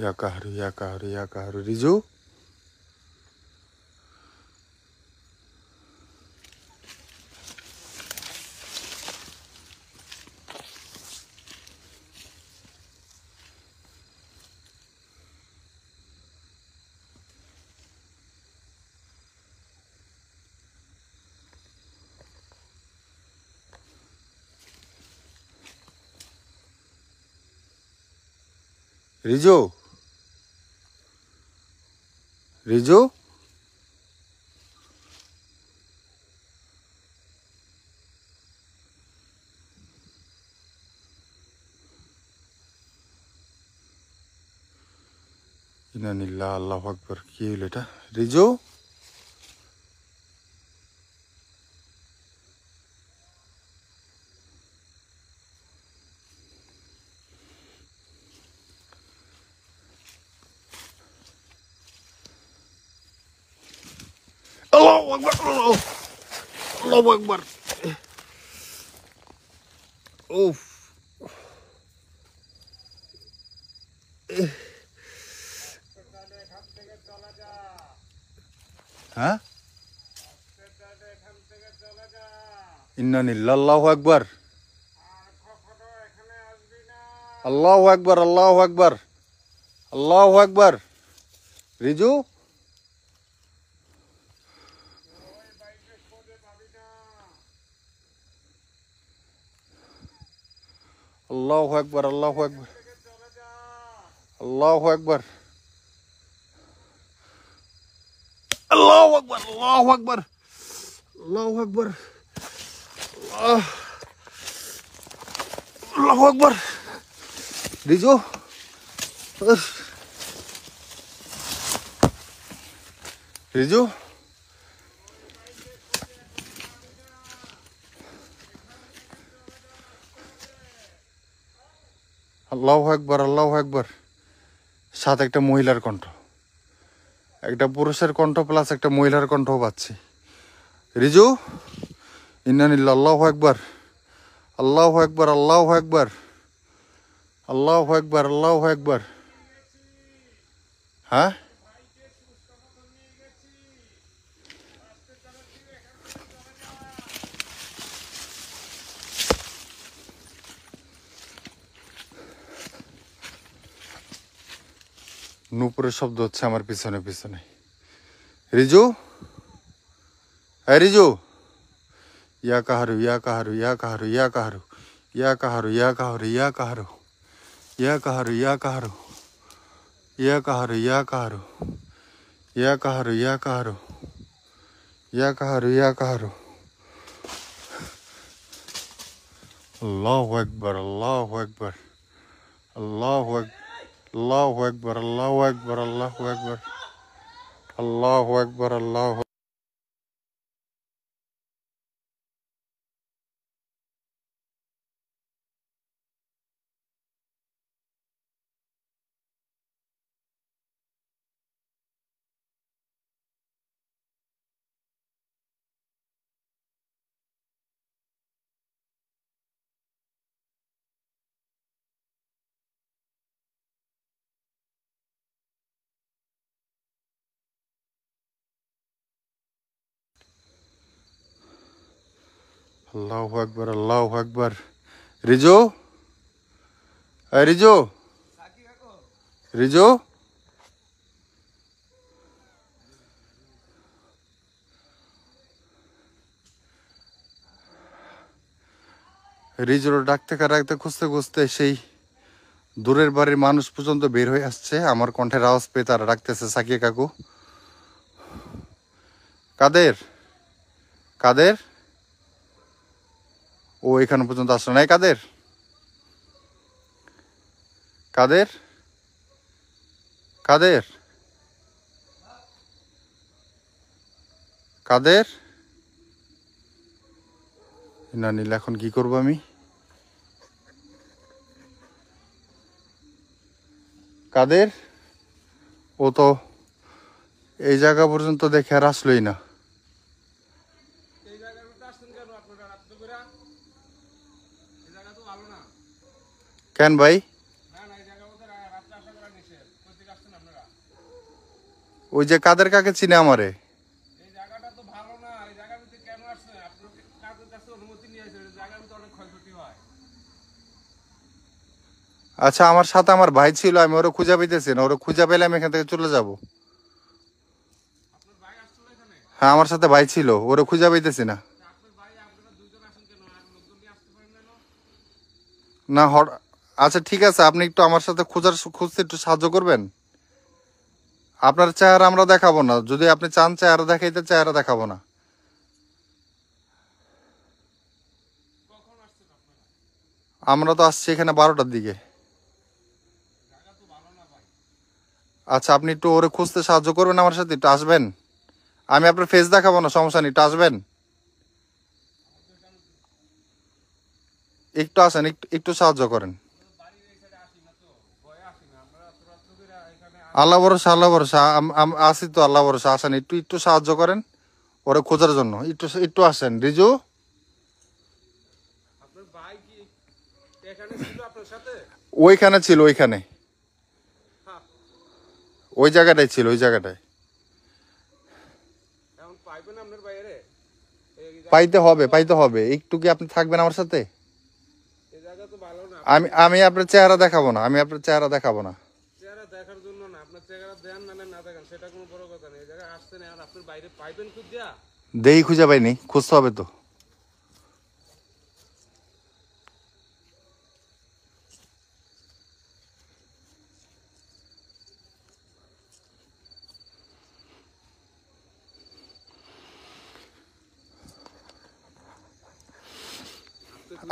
ইয়া কাহারু, ইয়া কাহারু, ইয়া কাহারু, রিজু। রিজু, রিজু। ইনা নিল্লা, আল্লাহু আকবার। কি হইল এটা? রিজু, আল্লাহু আকবার, আল্লাহু আকবার। উফ, হ্যাঁ, ইন্না লিল্লাহি আল্লাহু আকবার, আল্লাহু আকবার, আল্লাহু আকবার, আল্লাহু আকবার। রিজু, আল্লাহু আকবার, আল্লাহু আকবার, আল্লাহু আকবার, আল্লাহু আকবার, আল্লাহু আকবার, আল্লাহু আকবার, আল্লাহু আকবার। রিজু, রিজু, আল্লাহু আকবার, আল্লাহু আকবার। সাথে একটা মহিলার কণ্ঠ, একটা পুরুষের কণ্ঠ প্লাস একটা মহিলার কণ্ঠও পাচ্ছি। রিজু, ইন্না লিল্লাহি আল্লাহু আকবার, আল্লাহু আকবার, আল্লাহু আকবার, আল্লাহু আকবার, আল্লাহু আকবার। হ্যাঁ, নূপুরের শব্দ হচ্ছে আমার পিছনে পিছনে। রিজু, হ্যাঁ রিজু, ইয়া কাহারু, ইয়া কাহারু, ইয়া কাহারু, ইয়া কাহারু, ইয়া কাহারু, ইয়া কাহারু, ইয়া কাহারু, ইয়া কাহারু, ইয়া কাহারু, ইয়া কাহারু, ইয়া কাহারু, ইয়া কাহারু, ইয়া কাহারু, ইয়া কাহারু, ইয়া কাহারু। আল্লাহু আকবার, আল্লাহু আকবার, আল্লাহু আকবার, আল্লাহু আকবার, আল্লাহু আকবার, আল্লাহু আকবার, আল্লাহু আকবার, আল্লাহু আল্লাহু আকবার, আল্লাহু আকবার। রিজু, এই রিজু, রিজু, রিজুর ডাকতে ডাকতে খুঁজতে খুঁজতে সেই দূরের বাড়ির মানুষ পর্যন্ত বের হয়ে আসছে। আমার কণ্ঠের আওয়াজ পেয়ে তারা ডাকতেছে সাকিয়া কাকু। কাদের, কাদের, ও এখানে পর্যন্ত আসলো নাই। কাদের, কাদের, কাদের, কাদের। না নিলে এখন কি করবো আমি? কাদের, ও তো এই জায়গা পর্যন্ত দেখে আর আসলোই না। কেন ভাই? ওই যে কাদের কাকে চিনে আমারে? আচ্ছা, আমার সাথে আমার ভাই ছিল, আমি ওরা খুঁজে পেতেছি না। ওরা খুঁজে পেলে আমি এখান থেকে চলে যাব। হ্যাঁ, আমার সাথে ভাই ছিল, ওরা খুঁজে পেতেছি না। না আচ্ছা ঠিক আছে, আপনি একটু আমার সাথে খুঁজতে একটু সাহায্য করবেন। আপনার চেহারা আমরা দেখাবো না, যদি আপনি চান চেহারা দেখাইতে, চেহারা দেখাবো না। আমরা তো আসছি এখানে 12টার দিকে। আচ্ছা, আপনি একটু ওরে খুঁজতে সাহায্য করবেন, আমার সাথে একটু আসবেন। আমি আপনার ফেস দেখাবো না, সমস্যা নেই, একটু আসবেন। একটু আসেন, একটু সাহায্য করেন। আল্লাহ ভরসা, আল্লাহ ভরসা, আসি তো, আল্লাহ ভরসা। আসেন, একটু সাহায্য করেন। ওরে খোঁজার জন্য। একটু একটু আসেন রিজু। আপনার ভাই কি এখানে ছিল আপনার সাথে? ওইখানে ছিল, ওইখানে হ্যাঁ, ওই জায়গাটায় ছিল, ওই জায়গাটায়। এখন পাইবেন আপনার বাইরে? পাইতে হবে, পাইতে হবে। একটু কি আপনি থাকবেন আমার সাথে? এই জায়গা তো ভালো না। আমি আমি আপনার চেহারা দেখাবো না, আমি আপনার চেহারা দেখাবো না। চেহারা দেখার জন্য না, আপনার চেহারা দেন মানে না দেখেন সেটা কোনো বড় কথা নেই। এই জায়গায় আসছেন, এখন আপনার বাইরে পাইবেন খুঁজা? দেই খুঁজে পাইনি, খুঁজতে হবে তো।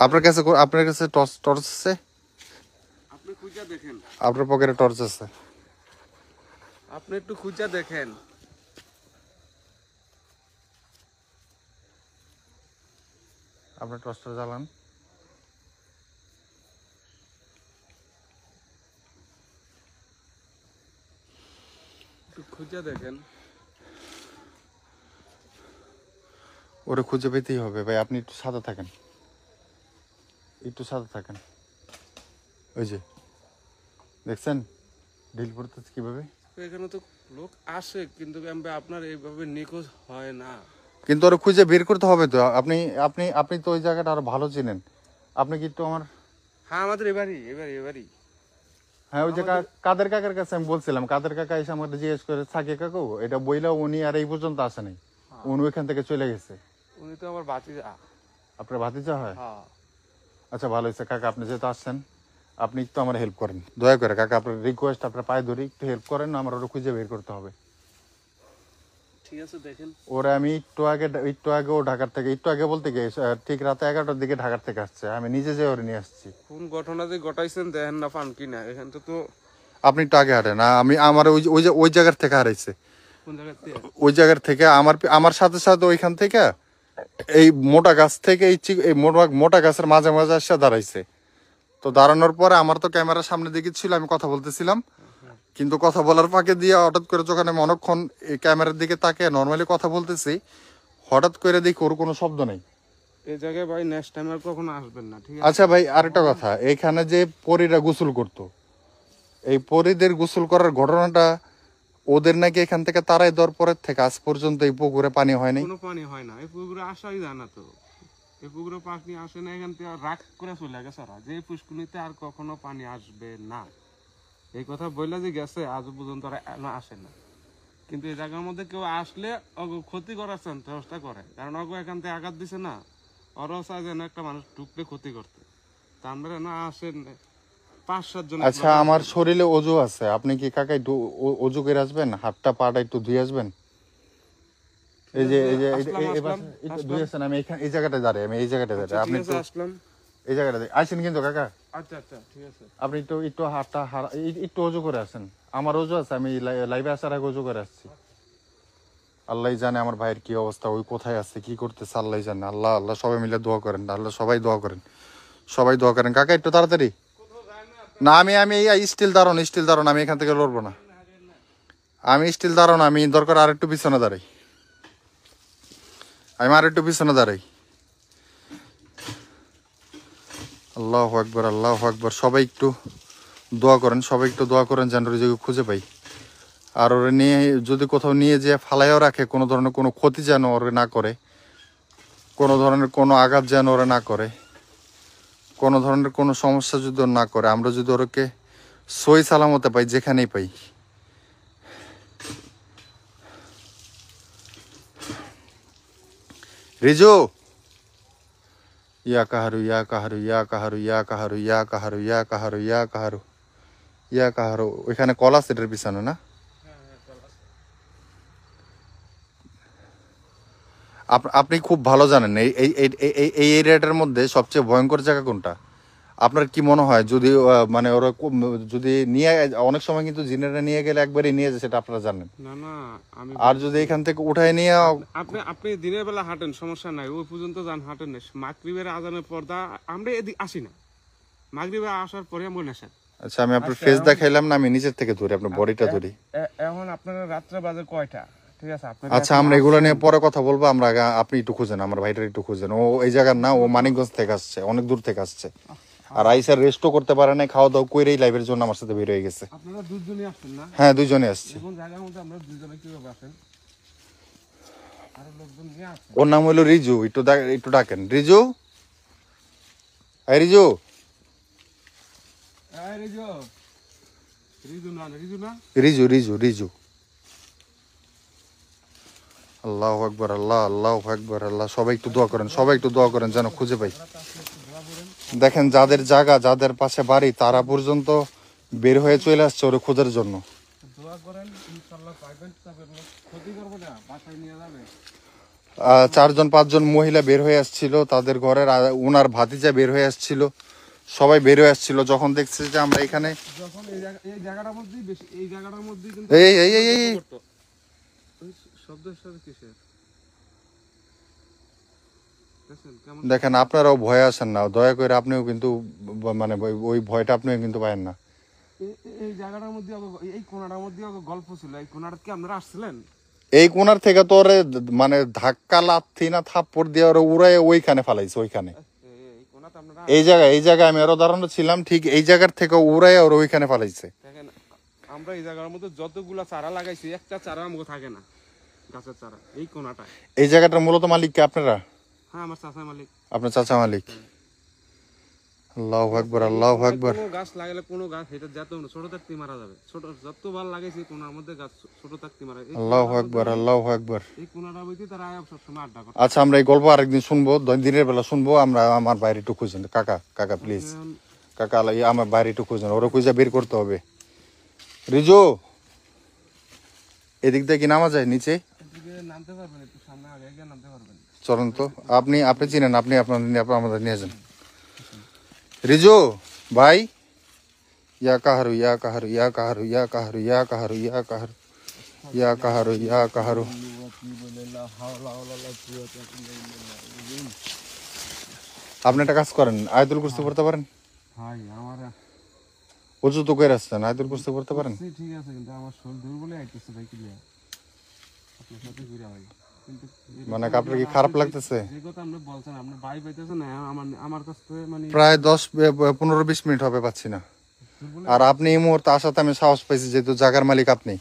আপনার কাছে টর্চ টর্চ আছে? আপনি খুঁজা দেখেন, আপনার পকেটে টর্চ আছে? আপনি একটু খুঁজা দেখেন। আপনার টর্চটা জ্বালান। একটু খুঁজা দেখেন। ওরে খুঁজে পেতেই হবে ভাই, আপনি একটু সাদা থাকেন, একটু সাদা থাকেন। ওই যে দেখছেন ঢিল পড়তেছে কিভাবে। তো এখানে তো লোক আসে, কিন্তু আপনার এইভাবে নিখোঁজ হয় না। কিন্তু ওরা খুঁজে বের করতে হবে তো। আপনি আপনি আপনি তো ওই জায়গাটা আরো ভালো চেনেন। আপনি কি একটু আমার। হ্যাঁ, আমাদের এবারই। হ্যাঁ, ওই যে কাদের কাকার কাছে আমি বলছিলাম, কাদের কাকা এসে আমাকে জিজ্ঞেস করে থাকে কাকু এটা বইলা, উনি আর এই পর্যন্ত আসে নাই। উনি ওইখান থেকে চলে গেছে। উনি তো আমার ভাতিজা। আপনার ভাতিজা হয়? হ্যাঁ, আচ্ছা, ভালো হয়েছে কাকা, আপনি যেহেতু আসছেন আপনি একটু আমার হেল্প করেন দয়া করে কাকা। আপনার রিকোয়েস্ট, আপনার পায়ে ধরি, একটু হেল্প করেন, আমার ওরা খুঁজে বের করতে হবে। ঠিক আছে দেখেন। ওরা আমি একটু আগে ও ঢাকার থেকে, একটু আগে বলতে গিয়ে ঠিক রাতে 11টার দিকে ঢাকার থেকে আসছে। আমি নিজে যে ওরে নিয়ে আসছি। কোন ঘটনা যে ঘটাইছেন দেখেন না, পান কিনা এখান তো তো। আপনি একটু আগে হাঁটেন। আমি আমার ওই জায়গার থেকে হারাইছে। কোন জায়গাতে? ওই জায়গার থেকে আমার সাথে সাথে ওইখান থেকে এই মোটা গাছ থেকে এই মোটা গাছের মাঝে মাঝে এসে দাঁড়াইছে। তো দাঁড়ানোর পরে আমার তো ক্যামেরার সামনে দিকে ছিল, আমি কথা বলতেছিলাম। কিন্তু কথা বলার ফাঁকে দিয়ে হঠাৎ করে যখন আমি অনেকক্ষণ এই ক্যামেরার দিকে তাকে নর্মালি কথা বলতেছি, হঠাৎ করে দেখি ওর কোনো শব্দ নেই। এই জায়গায় ভাই নেক্সট টাইম আর কখনো আসবেন না, ঠিক আছে? আচ্ছা ভাই, আরেকটা কথা, এইখানে যে পরীরা গোসল করতো, এই পরীদের গোসল করার ঘটনাটা ওদের নাকি এখান থেকে তারাই দেওয়ার পরের থেকে আজ পর্যন্ত এই পুকুরে পানি হয়নি। কোনো পানি হয় না এই পুকুরে, আসাই যায় না তো। এই পুকুরে পানি আসে না, এখান থেকে রাগ করে চলে গেছে ওরা যে এই পুষ্কুনিতে আর কখনো পানি আসবে না। এই কথা বললে যে গেছে, আজ পর্যন্ত ওরা আসে না। কিন্তু এই জায়গার মধ্যে কেউ আসলে ক্ষতি করার চেষ্টা করে, কারণ এখান থেকে আঘাত দিছে না, ওরাও চায় যেন একটা মানুষ ঢুকলে ক্ষতি করতে। তার মানে না আসেন 5-7 জন। আচ্ছা, আমার শরীরে অজু আছে, আপনি কি কাকা একটু অজু করে আসবেন, হাতটা পাটা একটু ধুয়ে আসবেন? এই যে একটু ধুয়ে আসেন। আমি এই জায়গাটায় দাঁড়াই, আমি এই জায়গাটায় দাঁড়াই, আপনি একটু আসলাম। এই জায়গাটায় আসেন কিন্তু কাকা। আচ্ছা আচ্ছা, ঠিক আছে। আপনি একটু হাতটা একটু অজু করে আসেন। আমার অজু আছে, আমি লাইভে আসার আগে অজু করে আসছি। আল্লাহ জানে আমার ভাইয়ের কি অবস্থা, ওই কোথায় আছে, কি করতেছে, আল্লাহ জানে। আল্লাহ আল্লাহ সবাই মিলে দোয়া করেন, আল্লাহ সবাই দোয়া করেন, সবাই দোয়া করেন। কাকা একটু তাড়াতাড়ি। না, আমি স্টিল দাঁড়ান, আমি এখান থেকে লড়বো না। আমি স্টিল দাঁড়ান, আমি দরকার আর একটু পিছনে দাঁড়াই, আমি আর একটু পিছনে দাঁড়াই। আল্লাহু আকবার, আল্লাহু আকবার। সবাই একটু দোয়া করেন যেন ওই খুঁজে পাই। আর ওরা নিয়ে যদি কোথাও নিয়ে যেয়ে ফালাইও রাখে, কোনো ধরনের কোনো ক্ষতি যেন ওরা না করে, কোনো ধরনের কোনো আঘাত যেন ওরা না করে, কোনো ধরনের কোনো সমস্যা যদি ওর না করে, আমরা যদি ওরকে সই সালামতে পাই যেখানেই পাই। রিজু, ইয়া কাহারু ইয়া কাহারু ইয়া কাহারু ইয়া কাহারু ইয়া কাহারু ইয়া কাহারু ইয়া কাহারু ইয়া কাহারু। ওইখানে কল আছে এটার পিছনে না? আপনি খুব ভালো জানেন এই এই এই এরিয়াটার মধ্যে সবচেয়ে ভয়ঙ্কর জায়গা কোনটা? আপনার কি মনে হয় যদি মানে ওরা যদি নিয়ে, অনেক সময় কিন্তু জিনেরা নিয়ে গেলে একবারই নিয়ে যায়, সেটা আপনারা জানেন না না, আমি আর যদি এখান থেকে উঠায় নিয়ে আপনি দিনের বেলা হাঁটেন, সমস্যা নাই, ওই পর্যন্ত যান, হাঁটেন না। মাগরিবের আজানের পর্দা আমরা এদিকে আসি না, মাগরিবে আসার পরে মনে আসেন। আচ্ছা, আমি আপনার ফেস দেখাইলাম না, আমি নিচের থেকে ধরি, আপনার বডিটা ধরি। এখন আপনারা রাত্রে বাজে কয়টা, ঠিক আছে আপনার আচ্ছা আমরা এগুলো নিয়ে পরে কথা বলবো, আমরা আগে আপনি একটু খুঁজেন, আমার ভাইটার একটু খুঁজেন। ও এই জায়গার না, ও মানিকগঞ্জ থেকে আসছে, অনেক দূর থেকে আসছে। আর আইসার রেস্টও করতে পারে না, খাওয়া দাওয়া করেই লাইভের জন্য আমার সাথে বের হয়ে গেছে। আপনারা দুজনই আসছেন না? হ্যাঁ, দুজনে আসছে। এখন জায়গার মধ্যে আমরা দুজনে কিভাবে আসেন? আরো লোকজন নিয়ে আসেন। ওর নাম হলো রিজু, একটু ডাকেন। রিজু, এই রিজু। এই রিজু, রিজু না, রিজু না? রিজু রিজু রিজু। আল্লাহু আকবার, আল্লাহ আল্লাহু আকবার, আল্লাহ। সবাই একটু দোয়া করেন, সবাই একটু দোয়া করেন যেন খুঁজে পাই। দেখেন যাদের জায়গা, যাদের পাশে বাড়ি, তারা পর্যন্ত বের হয়ে চলে আসছে ওরে খোঁজার জন্য। দোয়া করেন, ইনশাআল্লাহ পাইবেন। তবে ক্ষতি করবে না, বাসায় নিয়ে যাবে। 4-5জন মহিলা বের হয়ে আসছিল, তাদের ঘরের ওনার ভাতিজা বের হয়ে আসছিল, সবাই বের হয়ে আসছিল যখন দেখছে যে আমরা এখানে। যখন এই জায়গাটার মধ্যেই বেশি, এই জায়গাটার মধ্যেই কিন্তু এই এই এই এই শব্দের সাথে কিসের দেখছেন কেমন? দেখেন আপনারাও ভয়ে আসেন না, দয়া করে আপনিও কিন্তু মানে ওই ভয়টা আপনিও কিন্তু পায়েন না। এই জায়গাটার মধ্যে এই কোণাটার মধ্যে গল্প ছিল। এই কোণাটা কি আপনারা আসছিলেন? এই কোনার থেকে তো ওরে মানে ধাক্কা লাথি না থাপ্পড় দিয়ে ওরে উড়াই ওইখানে ফালাইছে, ওইখানে। এই কোণাতে আপনারা এই জায়গায় আমি আরো দাঁড়ানো ছিলাম, ঠিক এই জায়গার থেকে উড়াই ওর ওইখানে ফালাইছে। দেখেন, আমরা এই জায়গার মধ্যে যতগুলা চারা লাগাইছি, একটা চারা আমাকে থাকে না, গাছের চারা। এই কোণাটায় এই জায়গাটার মূলত মালিক কে আপনারা? হ্যাঁ, আমার চাচা মালিক। আপনার চাচা মালিক? আল্লাহু আকবার, আল্লাহু আকবার। কোনো গাছ লাগালে কোনো গাছ এটা যেত না, ছোট থাকতে মারা যাবে। ছোট যতবার লাগাইছি কোণার মধ্যে গাছ ছোট থাকতে মারা। আল্লাহু আকবার, আল্লাহু আকবার। এই কোণাটার মধ্যে তারা সবসময় আড্ডা করে। আচ্ছা আমরা এই গল্প আরেকদিন শুনবো, দিনের বেলা শুনবো। আমরা আমার বাইরে একটু খুঁজেন কাকা, কাকা প্লিজ, কাকা আমার বাইরে একটু খুঁজেন, ওরা খুঁজে বের করতে হবে। রিজু, এদিক দিয়ে কি নামা যায় নিচে? এদিকে নামতে পারবেন, একটু সামনে আগে গিয়ে নামতে পারবেন। চলেন তো, আপনি চিনেন, আপনি আমাদের নিয়ে যান। রিজু ভাই, ইয়া কাহারু, ইয়া কাহারু, ইয়া কাহারু, ইয়া কাহারু, ইয়া কাহারু, ইয়া কাহারু, ইয়া কাহারু, ইয়া কাহারু। আপনি একটা কাজ করেন, আয়াতুল কুরসি পড়তে পারেন? ভাই আমার ওযু তো করে আসছেন, আয়াতুল কুরসি পড়তে পারেন? ঠিক আছে, কিন্তু আমার শরীর দুর্বলে আইতেছে ভাই। কি লিয়া আপনার সাথে ঘুরে ভাই, কিন্তু মানে আপনার কি খারাপ লাগতেছে? যে কথা আপনি বলছেন, আপনি ভাই পাইতেছেন না, আমার কাছ থেকে মানে প্রায় 10-15-20 মিনিট হবে পাচ্ছি না। আর আপনি এই মুহূর্তে আসাতে আমি সাহস পাইছি, যেহেতু জায়গার মালিক আপনি।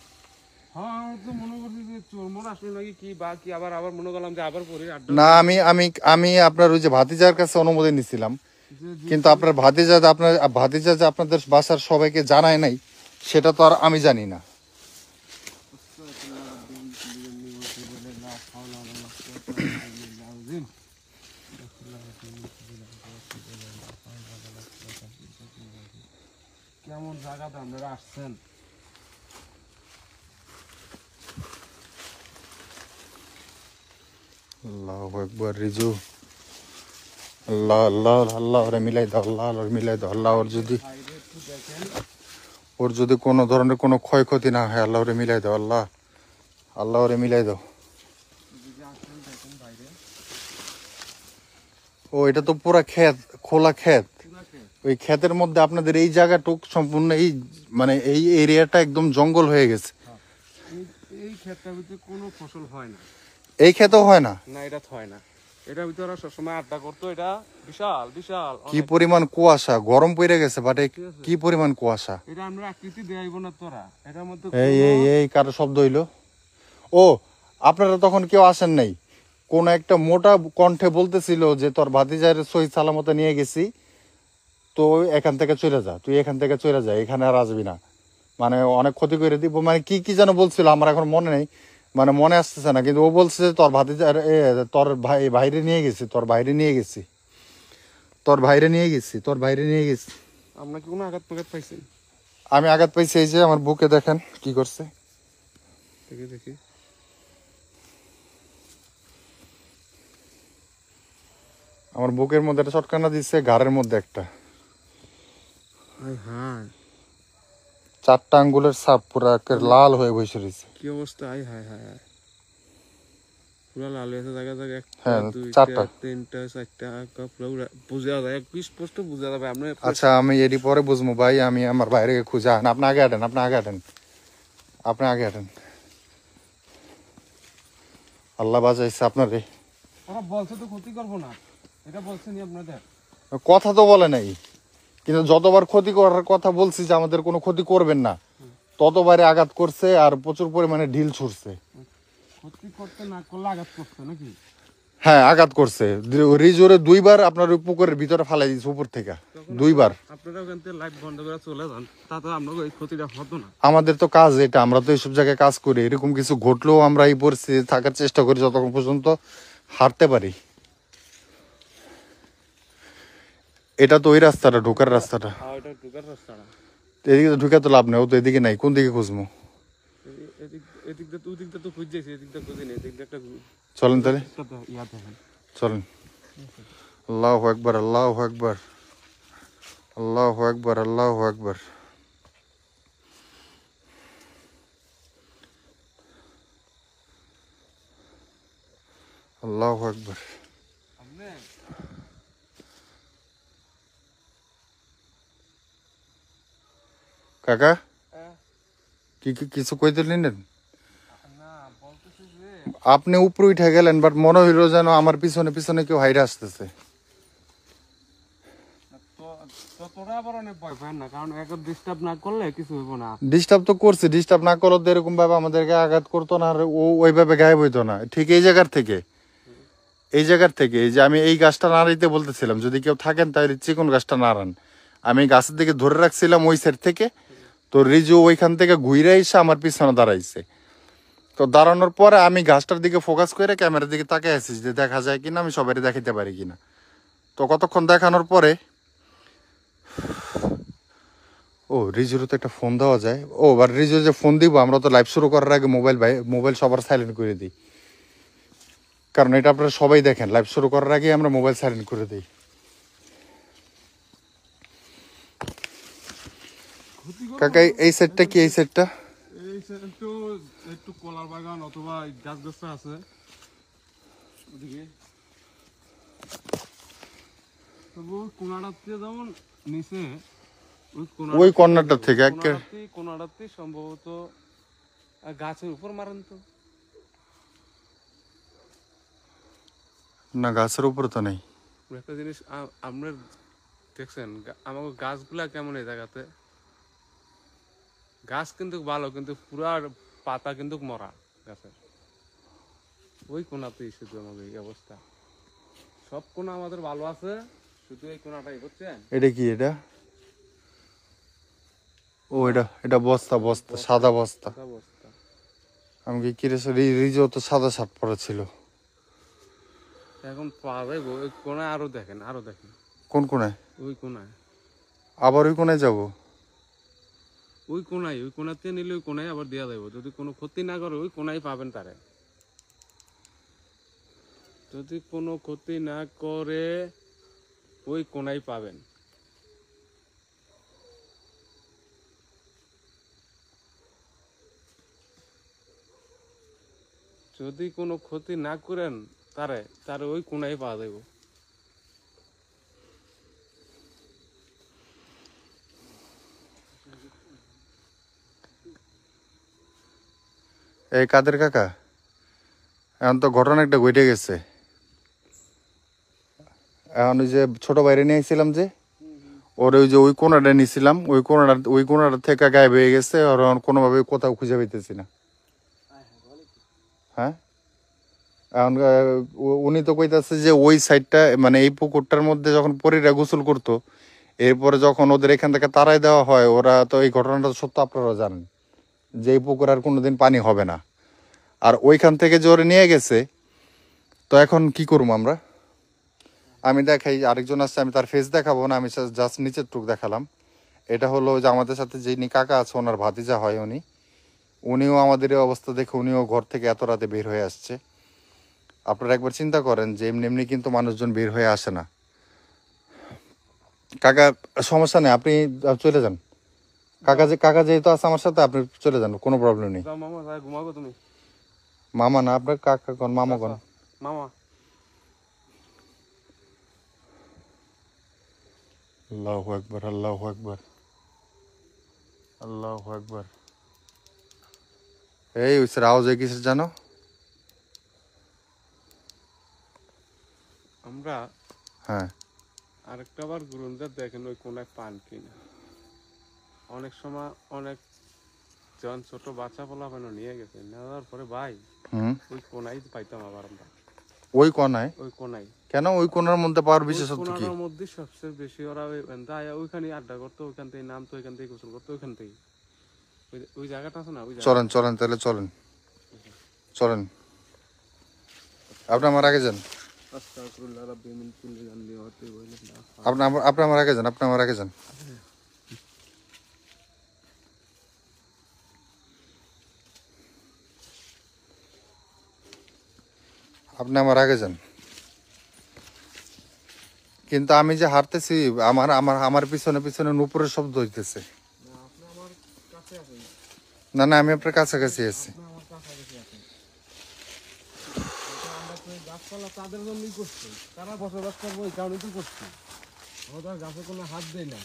হ্যাঁ, আমি তো মনে করছি যে চোর মোর আসলো নাকি কি বা কি, আবার মনে করলাম যে আবার পরে আড্ডা। না, আমি আপনার ওই যে ভাতিজার কাছে অনুমতি নিছিলাম, কিন্তু আপনার ভাতিজা যে আপনাদের বাসার সবাইকে জানায় নাই, সেটা তো আর আমি জানি না। কেমন জায়গাতে আপনারা আসছেন? আল্লাহু আকবার। রিজু, আল্লাহ আল্লাহ আল্লাহ ওরে মিলাই দাও, আল্লাহ ওরে মিলাই দাও, আল্লাহ ওর যদি কোনো ধরনের কোনো ক্ষয়ক্ষতি না হয়, আল্লাহ ওরে মিলাই দাও, আল্লাহ আল্লাহ ওরে মিলাই দাও। ও এটা তো পুরা ক্ষেত, খোলা ক্ষেত। ওই ক্ষেতের মধ্যে আপনাদের এই জায়গাটুক সম্পূর্ণ এই মানে এই এরিয়াটা একদম জঙ্গল হয়ে গেছে। এই ক্ষেতটার ভিতরে কোনো ফসল হয় না। এই ক্ষেতও হয় না? না, এটা হয় না। এটার ভিতরে ওরা সবসময় আড্ডা করতো। এটা বিশাল বিশাল কি পরিমাণ কুয়াশা, গরম পড়ে গেছে, বাট কি পরিমাণ কুয়াশা। এটা আমরা আকৃতি দেয়াইব না তোরা। এটার মধ্যে এই এই এই কারো শব্দ হইলো? ও আপনারা তখন কেউ আসেন নাই? কোন একটা মোটা কণ্ঠে বলতেছিল যে তোর ভাতিজার সহি সালামতে নিয়ে গেছি, তো এখান থেকে চলে যা, তুই এখান থেকে চলে যা, এখানে আর আসবি না, মানে অনেক ক্ষতি করে দিব, মানে কি কি যেন বলছিল, আমার এখন মনে নেই, মানে মনে আসতেছে না। কিন্তু ও বলছে যে তোর ভাতিজার তোর বাইরে নিয়ে গেছি, তোর বাইরে নিয়ে গেছি, তোর বাইরে নিয়ে গেছি, তোর বাইরে নিয়ে গেছি। আমরা কি কোনো আঘাত পাঘাত পাইছি? আমি আঘাত পাইছি, এই যে আমার বুকে দেখেন কি করছে। দেখি দেখি। আমার বুকের মধ্যে একটা চটকানা দিচ্ছে, ঘাড়ের মধ্যে একটা। হ্যাঁ, 4টা আঙ্গুলের ছাপ পুরা লাল হয়ে বসে রয়েছে। কি অবস্থা! আয় হায় হায় হায়, পুরো লাল হয়েছে জায়গা জায়গা। হ্যাঁ, 2টা 4টা 3টা 4টা পুরো বুঝা যায়, স্পষ্ট বুঝা যাবে। আপনি আচ্ছা আমি এরই পরে বুঝবো ভাই, আমি আমার বাইরে খুঁজে আন। আপনি আগে হাঁটেন, আপনি আগে হাঁটেন, আপনি আগে হাঁটেন। আল্লাহ বাঁচাইছে আপনারে। ওরা বলছে তো ক্ষতি করবো না, এটা বলছেন আপনাদের। কথা তো বলে নাই, কিন্তু যতবার ক্ষতি করার কথা বলছি যে আমাদের কোনো ক্ষতি করবেন না, ততবারে আঘাত করছে আর প্রচুর পরিমাণে ঢিল ছুটছে। ক্ষতি করতে না করলে আঘাত করছে নাকি? হ্যাঁ আঘাত করছে, রিজোরে 2বার আপনার ওই পুকুরের ভিতরে ফালাই দিয়েছে উপর থেকে, 2বার। আপনারা ওখান থেকে লাইট বন্ধ করে চলে যান, তাতে আপনাকে এই ক্ষতিটা হতো না। আমাদের তো কাজ এটা, আমরা তো এইসব জায়গায় কাজ করি, এরকম কিছু ঘটলেও আমরা এই পরিস্থিতি থাকার চেষ্টা করি যতক্ষণ পর্যন্ত হারতে পারি। এটা তো ওই রাস্তাটা, ঢোকার রাস্তাটা। আর ওইটা ঢুকার রাস্তাটা এদিকে তো ঢুকে তো লাভ নেই, ও তো এদিকে নাই, কোন দিকে খুঁজবো? এদিক দিয়ে ওদিক দিয়ে তো খুঁজেছি, এদিক দিয়ে খুঁজিনি, এদিক দিয়ে একটা চলেন তাহলে, ইয়া দেখেন। চলেন। আল্লাহু আকবার, আল্লাহু আকবার, আল্লাহু আকবার, আল্লাহু আকবার। আল্লাহু আকবার। আপনি কাকা কিছু কইতে নিলেন? না বলতেছি যে আপনি উপরে উঠে গেলেন, বাট মনে হইলো যেন আমার পিছনে পিছনে কেউ হাইরে আসতেছে। তোরা আবার অনেক ভয় পায় না, কারণ একবার ডিস্টার্ব না করলে কিছু হইব না। ডিস্টার্ব তো করছে, ডিস্টার্ব না করলে তো এরকম ভাবে আমাদেরকে আঘাত করতো না, আর ও ওইভাবে গায়েব হইতো না। ঠিক এই জায়গার থেকে, এই জায়গার থেকে, এই যে আমি এই গাছটা নাড়াইতে বলতেছিলাম, যদি কেউ থাকেন তাহলে চিকন গাছটা নাড়ান। আমি গাছের দিকে ধরে রাখছিলাম ওই সাইড থেকে, তো রিজু ওইখান থেকে ঘুরে এসে আমার পিছনে দাঁড়াইছে। তো দাঁড়ানোর পরে আমি গাছটার দিকে ফোকাস করে ক্যামেরার দিকে তাকিয়ে আছি যে দেখা যায় কিনা, আমি সবাই দেখাইতে পারি কিনা। তো কতক্ষণ দেখানোর পরে ও রিজুরও তো একটা ফোন দেওয়া যায়। ও আর রিজু যে ফোন দিব, আমরা তো লাইভ শুরু করার আগে মোবাইল সবার সাইলেন্ট করে দিই, কারণ এটা আপনারা সবাই দেখেন, লাইভ শুরু করার আগে আমরা মোবাইল সাইলেন্ট করে দিই। কাকা এই সেটটা কি, এই সেটটা এই একটু একটু কলার বাগান অথবা গাছ গাছ আছে ওদিকে, তবু কোনাটাতে যেমন নিচে ওই কর্নারটা থেকে একেবারে কোনাটাতে সম্ভবত গাছের উপর মারেন তো না, গাছের উপরে তো নেই। একটা জিনিস আপনার দেখছেন, আমাকে গাছগুলা কেমন এই জায়গাতে, গাছ কিন্তু ভালো কিন্তু পুরা পাতা কিন্তু মরা গাছের। ওই কোনাতেই শুধু আমাদের এই অবস্থা, সব কোনা আমাদের ভালো আছে, শুধু এই কোনাটাই বুঝছেন। এটা কি, এটা ও এটা বস্তা, বস্তা সাদা বস্তা। অবস্থা আমি কি কিরে রিজু তো সাদা শার্ট পরা ছিল। এখন পাওয়া যাইব ওই কোনায়, আরো দেখেন, আরো দেখেন কোন কোনায়? ওই কোনায়, আবার ওই কোনায় যাব? ওই কোনায়, ওই কোনাতে নিলে ওই কোনায় আবার দেওয়া যাইব, যদি কোনো ক্ষতি না করে ওই কোনায় পাবেন তারে। যদি কোনো ক্ষতি না করে ওই কোনায় পাবেন। যদি কোনো ক্ষতি না করেন তারে, তারে ওই কোনায় পাওয়া যাইব। এই কাদের কাকা, এখন তো ঘটনা একটা ঘটে গেছে। এখন ওই যে ছোট বাইরে নিয়ে আসছিলাম যে, ওর ওই যে ওই কোনাটা নিয়েছিলাম, ওই কোনাটা থেকে গায়েব হয়ে গেছে, আর এখন কোনোভাবে কোথাও খুঁজে পাইতেছি না। হ্যাঁ এখন উনি তো কইতাছে যে ওই সাইডটা, মানে এই পুকুরটার মধ্যে যখন পরীরা গোসল করতো, এরপরে যখন ওদের এখান থেকে তাড়াই দেওয়া হয়, ওরা তো এই ঘটনাটা সত্য আপনারা জানেন যে এই পুকুর আর কোনোদিন পানি হবে না। আর ওইখান থেকে যে ওরে নিয়ে গেছে, তো এখন কি করবো আমরা? আমি দেখাই, আরেকজন আসছে, আমি তার ফেস দেখাবো না, আমি জাস্ট নিচের টুক দেখালাম। এটা হলো যে আমাদের সাথে যিনি কাকা আছে, ওনার ভাতিজা হয় উনিও আমাদের এই অবস্থা দেখে উনিও ঘর থেকে এত রাতে বের হয়ে আসছে। আপনারা একবার চিন্তা করেন যে এমনি এমনি কিন্তু মানুষজন বের হয়ে আসে না। কাকা সমস্যা নেই, আপনি চলে যান। কাকা যেহেতু আছে আমার সাথে, আপনি চলে যান, কোনো প্রবলেম নেই। যাও মামা, যাই ঘুমাবো তুমি। মামা না, আপনার কাকা কোন, মামা কোন? মামা। আল্লাহু আকবার, আল্লাহু আকবার, আল্লাহু আকবার। এই ওই স্যার আওয়াজ হয়ে কিসের জানো? আমরা হ্যাঁ আরেকটা বার ঘুরুনটা দেখেন ওই কোনায় পান কিনা। অনেক সময় অনেক জন ছোট বাচ্চা পোলাপান নিয়ে গেছে, নেওয়ার পরে ভাই হুম ওই কোনায় পাইতাম আবার আমরা, ওই কোনায় ওই কোনায় কেন ওই কোনার মধ্যে পাওয়ার ওই বিশেষত্ব কি? কোনাটার মধ্যে সবচেয়ে বেশি ওরা ওইখানে আড্ডা করতো, ওইখান থেকে নামতো, ওইখান থেকে গোসল করতো, ওইখান থেকে ওই জায়গাটা আছে না, ওই চলেন চলেন তাহলে চলেন চলেন, আপনি আমার আগে যান, আপনি আমার আগে যান, আপনি আমার আগে যান। আপনি আমার আগে যান, কিন্তু আমি যে হাঁটতেছি আমার আমার আমার পিছনে পিছনে নুপুরের শব্দ হইতেছে। না না, আমি আপনার কাছাকাছি আছি। গাছপালা তাদের জন্যই করছি, তারা বসবাস করবো ওই কারণে তো করছি, আমরা তো আর গাছে কোনো হাত দেই না,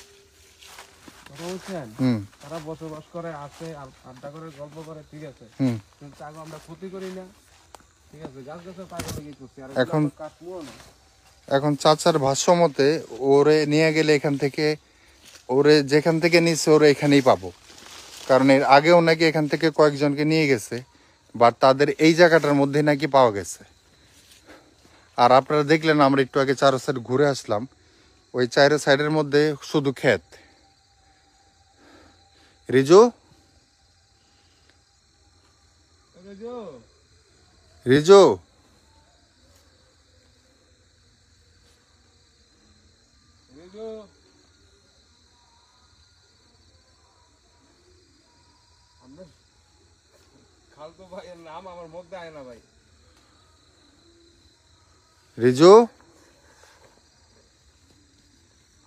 কথা বলছেন? হুম তারা বসবাস করে, আসে আড্ডা করে, গল্প করে, ঠিক আছে, হুম কিন্তু তাকে আমরা ক্ষতি করি না, ঠিক আছে, গাছ গাছের তাকে লেগে করছি, আর এখন কাটবো না। এখন চাচার ভাষ্য মতে ওরে নিয়ে গেলে এখান থেকে, ওরে যেখান থেকে নিচ্ছে ওরে এখানেই পাবো, কারণ এর আগেও নাকি এখান থেকে কয়েকজনকে নিয়ে গেছে, বাট তাদের এই জায়গাটার মধ্যে নাকি পাওয়া গেছে। আর আপনারা দেখলেন আমরা একটু আগে চারো সাইড ঘুরে আসলাম, ওই চারো সাইডের মধ্যে শুধু ক্ষেত। রিজু রিজু খালতো ভাইয়ের নাম আমার মধ্যে আয় না ভাই। রিজু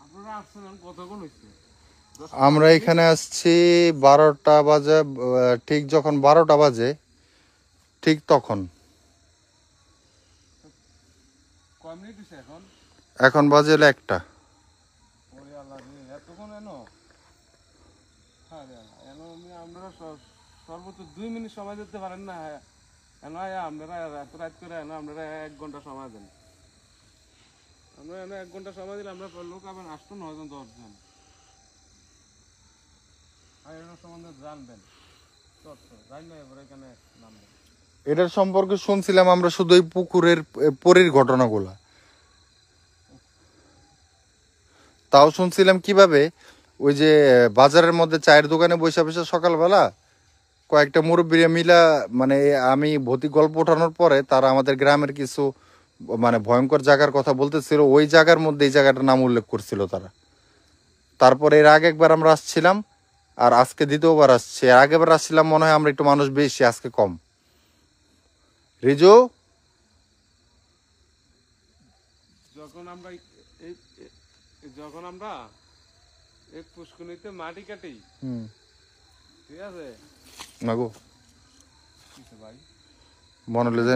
আপনারা আসছেন কতক্ষণ হয়েছে? আমরা এখানে আসছি 12টা বাজে, ঠিক যখন 12টা বাজে ঠিক তখন। কয় মিনিট হয়েছে এখন? এখন বাজে হলো 1টা। ওরে আল্লাহ রে, এতক্ষণ এনো? হ্যাঁ রে আল্লাহ, এনো আপনারা সর্বোচ্চ 2 মিনিট সময় দিতে পারেন না? এনো আপনারা এত রাত করে এনো, আপনারা 1 ঘন্টা সময় দেন। আমরা এনো 1 ঘন্টা সময় দিলে আমরা লোক আবার আসতো 9 জন 10 জন। আর এনো সম্বন্ধে জানবেন, জানি না এবার এখানে নামবেন। এটার সম্পর্কে শুনছিলাম আমরা শুধু ওই পুকুরের পরীর ঘটনাগুলা, তাও শুনছিলাম কিভাবে ওই যে বাজারের মধ্যে চায়ের দোকানে বসে বসে সকালবেলা কয়েকটা মুরব্বীরা মিলা, মানে আমি ভৌতিক গল্প ওঠানোর পরে তারা আমাদের গ্রামের কিছু মানে ভয়ঙ্কর জায়গার কথা বলতেছিল, ওই জায়গার মধ্যে এই জায়গাটার নাম উল্লেখ করছিল তারা। তারপরে এর আগে একবার আমরা আসছিলাম, আর আজকে দ্বিতীয়বার আসছি। এর আগেবার আসছিলাম মনে হয় আমরা একটু মানুষ বেশি, আজকে কম। রিজু যখন আমরা যখন আমরা এই পুষ্করিণীতে মাটি কাটি, ঠিক আছে মাগো কিসে ভাই, মনে হলো যে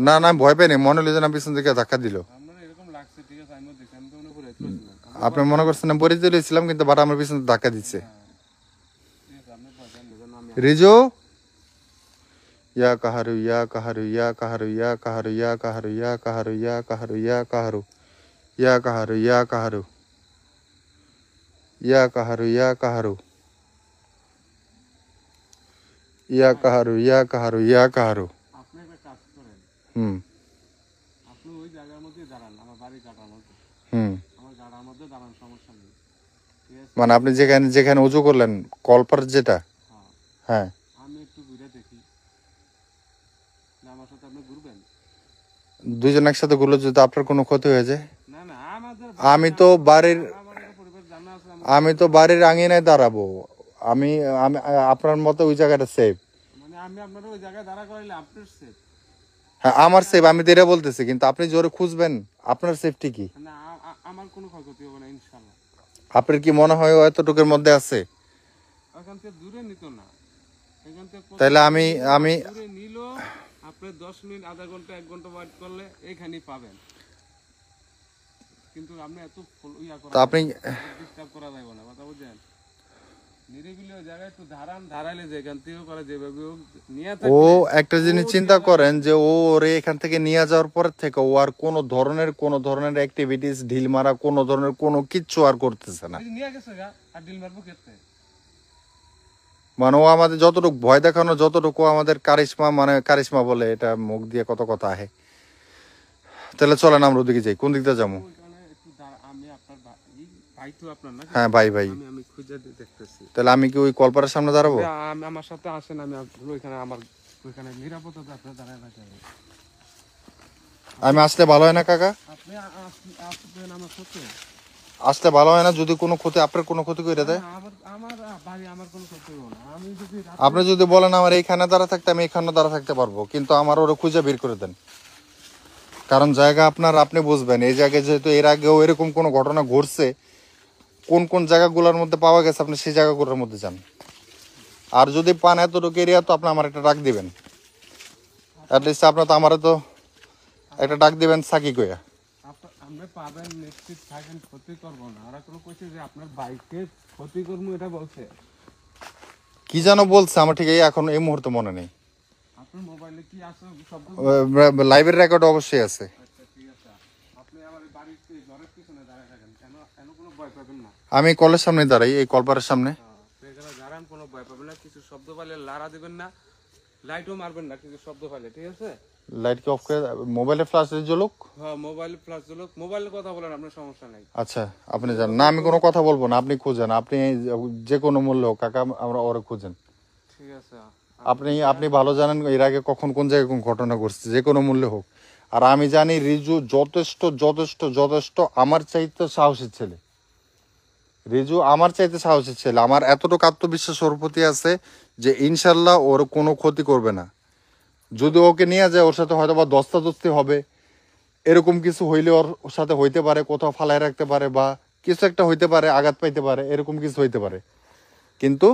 না না আমি ভয় পাইনি, মনে হলো যে না পিছন থেকে ধাক্কা দিল। আপনার এরকম লাগছে, ঠিক আছে, আমি দেখছি, আমি তো মনে করে চলছিলাম, আপনি মনে করছেন না পরে চলেছিলাম, কিন্তু বাট আমার পিছন থেকে ধাক্কা দিচ্ছে। ঠিক আছে, আপনি ভয় পান না, আমি রিজু ইয়া কাহারু ইয়া কাহারু ইয়া কাহারু ইয়া কাহারু ইয়া কাহারু ইয়া কাহারু ইয়া কাহারু ইয়া কাহারু ইয়া কাহারু ইয়া কাহারু ইয়া কাহারু ইয়া কাহারু ইয়া কাহারু ইয়া কাহারু ইয়া কাহারু। আপনি একটা কাজ করেন, হুম আপনি ওই জায়গার মধ্যে দাঁড়ান, আমার বাড়ি কাটার মধ্যে, হুম আমার গাড়ার মধ্যে দাঁড়ান, সমস্যা নেই, ঠিক আছে, মানে আপনি যেখানে যেখানে উঁচু করলেন কলপার যেটা, হ্যাঁ, হ্যাঁ আমি একটু ঘুরে দেখি, না আমার সাথে আপনি ঘুরবেন? দুইজন একসাথে ঘুরলে যদি আপনার কোনো ক্ষতি হয়ে যায়? না না, আমাদের আমি তো বাড়ির আমাদের পরিবার জানা আছে, আমি তো বাড়ির আঙিনায় দাঁড়াবো, আমি আমি আপনার মতো ওই জায়গাটা সেফ। মানে আমি আপনার ওই জায়গায় দাঁড়া করাইলে আপনার সেফ, হ্যাঁ আমার সেফ, আমি তো এটা বলতেছি, কিন্তু আপনি জোরে খুঁজবেন, আপনার সেফটি কি? না আমার কোনো ক্ষয়ক্ষতি হবে না ইনশাল্লাহ। আপনার কি মনে হয় ও এতটুকুর মধ্যে আছে? এখান থেকে দূরে নিত না, এখান থেকে তাহলে আমি আমি দূরে নিল, আপনি 10 মিনিট, আধা ঘন্টা, 1 ঘন্টা ওয়েট করলে এইখানেই পাবেন, কিন্তু আপনি এত ইয়া করা তা আপনি ডিস্টার্ব করা যাবে না, কথা বুঝছেন? নিরিবিলি ওই জায়গায় একটু ধারাইলে যেখান থেকে করে যেভাবে হোক নিয়ে ও থাকলে একটা জিনিস চিন্তা করেন যে ও ওরে এখান থেকে নিয়ে যাওয়ার পর থেকে ও আর কোনো ধরনের অ্যাক্টিভিটিস ঢিল মারা কোনো ধরনের কোনো কিচ্ছু আর করতেছে না। ওই যে নিয়ে গেছে গা আর ডিল মারবো ক্ষেত্রে মানে ও আমাদের যতটুকু ভয় দেখানো, যতটুকু আমাদের কারিশমা, মানে কারিশমা বলে এটা মুখ দিয়ে কত কথা আহে। তাহলে চলেন আমরা ওদিকে যাই। কোন দিক দিয়ে যাবো? ওইখানে একটু আমি আপনার ভাই তো আপনার না হ্যাঁ ভাই ভাই। আমি খুঁজে দেখতেছি তাহলে আমি কি ওই কলপারের সামনে দাঁড়াবো? আমার সাথে আসেন, আমি ওইখানে আমার ওইখানে নিরাপত্তা আপনার দাঁড়ায় রাখা হবে। আমি আসলে ভালো হয় না কাকা? আপনি আসবেন আমার সাথে? আসলে ভালো হয় না যদি কোনো ক্ষতি, আপনার কোনো ক্ষতি করে দেয়? আমার আমার ভাই আমার কোনো ক্ষতি হবে না। আমি যদি আপনি যদি বলেন আমার এইখানে দাঁড়া থাকতে, আমি এইখানে দাঁড়া থাকতে পারবো, কিন্তু আমার ওরা খুঁজে বের করে দেন। কারণ জায়গা আপনার, আপনি বুঝবেন এই জায়গায় যেহেতু এর আগেও এরকম কোনো ঘটনা ঘটছে, কোন কোন জায়গাগুলোর মধ্যে পাওয়া গেছে আপনি সেই জায়গাগুলোর মধ্যে যান। আর যদি পান এতটুকু এরিয়া, তো আপনি আমার একটা ডাক দিবেন। অ্যাটলিস্ট আপনার তো আমারও তো একটা ডাক দিবেন সাকি কইয়া। আপনি পাবেন, নিশ্চিত থাকেন, ক্ষতি করবো না। ওরা কোনো কইছে যে আপনার বাইকে ক্ষতি করবো এটা বলছে? কি যেন বলছে আমার ঠিক এখন এই মুহূর্তে মনে নেই। আপনার মোবাইলে কি আছে শব্দ? লাইভের রেকর্ড অবশ্যই আছে। আচ্ছা ঠিক আছে, আপনি আমার বাড়ির ঘরের পিছনে দাঁড়ায় থাকেন, কেন কোনো ভয় পাবেন না। আমি কলের সামনে দাঁড়াই, এই কলপারের সামনে। এখানে দাঁড়ান, কোনো ভয় পাবেন না। কিছু শব্দ পাইলে লাড়া দিবেন না, লাইটও মারবেন না কিছু শব্দ পাইলে, ঠিক আছে? লাইট কি অফ করে মোবাইলের ফ্ল্যাশ জ্বলুক? হ্যাঁ, মোবাইল প্লাস লোক মোবাইলে কথা বলেন, আপনার সমস্যা নাই। আচ্ছা আপনি যান না, আমি কোনো কথা বলবো না, আপনি খুঁজেন, আপনি যে কোনো মূল্য হোক কাকা, আমরা ওরা খুঁজেন। ঠিক আছে, আপনি ভালো জানেন এর আগে কখন কোন জায়গায় কোন ঘটনা ঘটছে, যে কোনো মূল্যে হোক। আর আমি জানি রিজু যথেষ্ট যথেষ্ট যথেষ্ট আমার চাইতে সাহসী ছেলে। রিজু আমার চাইতে সাহসী ছেলে। আমার এতটুকু আত্মবিশ্বাস ওর প্রতি আছে যে ইনশাল্লাহ ওর কোনো ক্ষতি করবে না। যদি ওকে নিয়ে যায় ওর সাথে হয়তো বা দস্তাদস্তি হবে, এরকম কিছু হইলে ওর সাথে হইতে পারে, কোথাও ফালায় রাখতে পারে বা কিছু একটা হইতে পারে, আঘাত পাইতে পারে, এরকম কিছু হইতে পারে। কিন্তু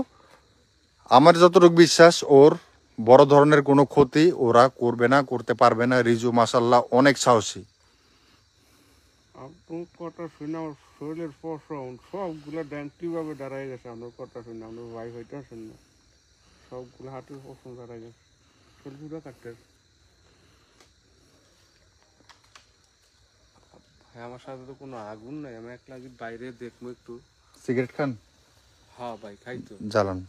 আমার যতটুকু বিশ্বাস ওর বড় ধরনের কোনো ক্ষতি ওরা করবে না, করতে পারবে না। রিজু মাশাল্লাহ অনেক সাহসী। আপনার কথা শুনে আমার শরীরের পশম সবগুলো কিভাবে দাঁড়ায় গেছে। আপনার কথা শুনে আপনার ভাই হইতে আসেন না, সবগুলো হাতের পশম দাঁড়ায় গেছে। শরীরগুলো কাটতে ভাই, আমার সাথে তো কোনো আগুন নাই, আমি একলা বাইরে দেখবো একটু। সিগারেট খান? হ্যাঁ ভাই খাই তো। জ্বালান,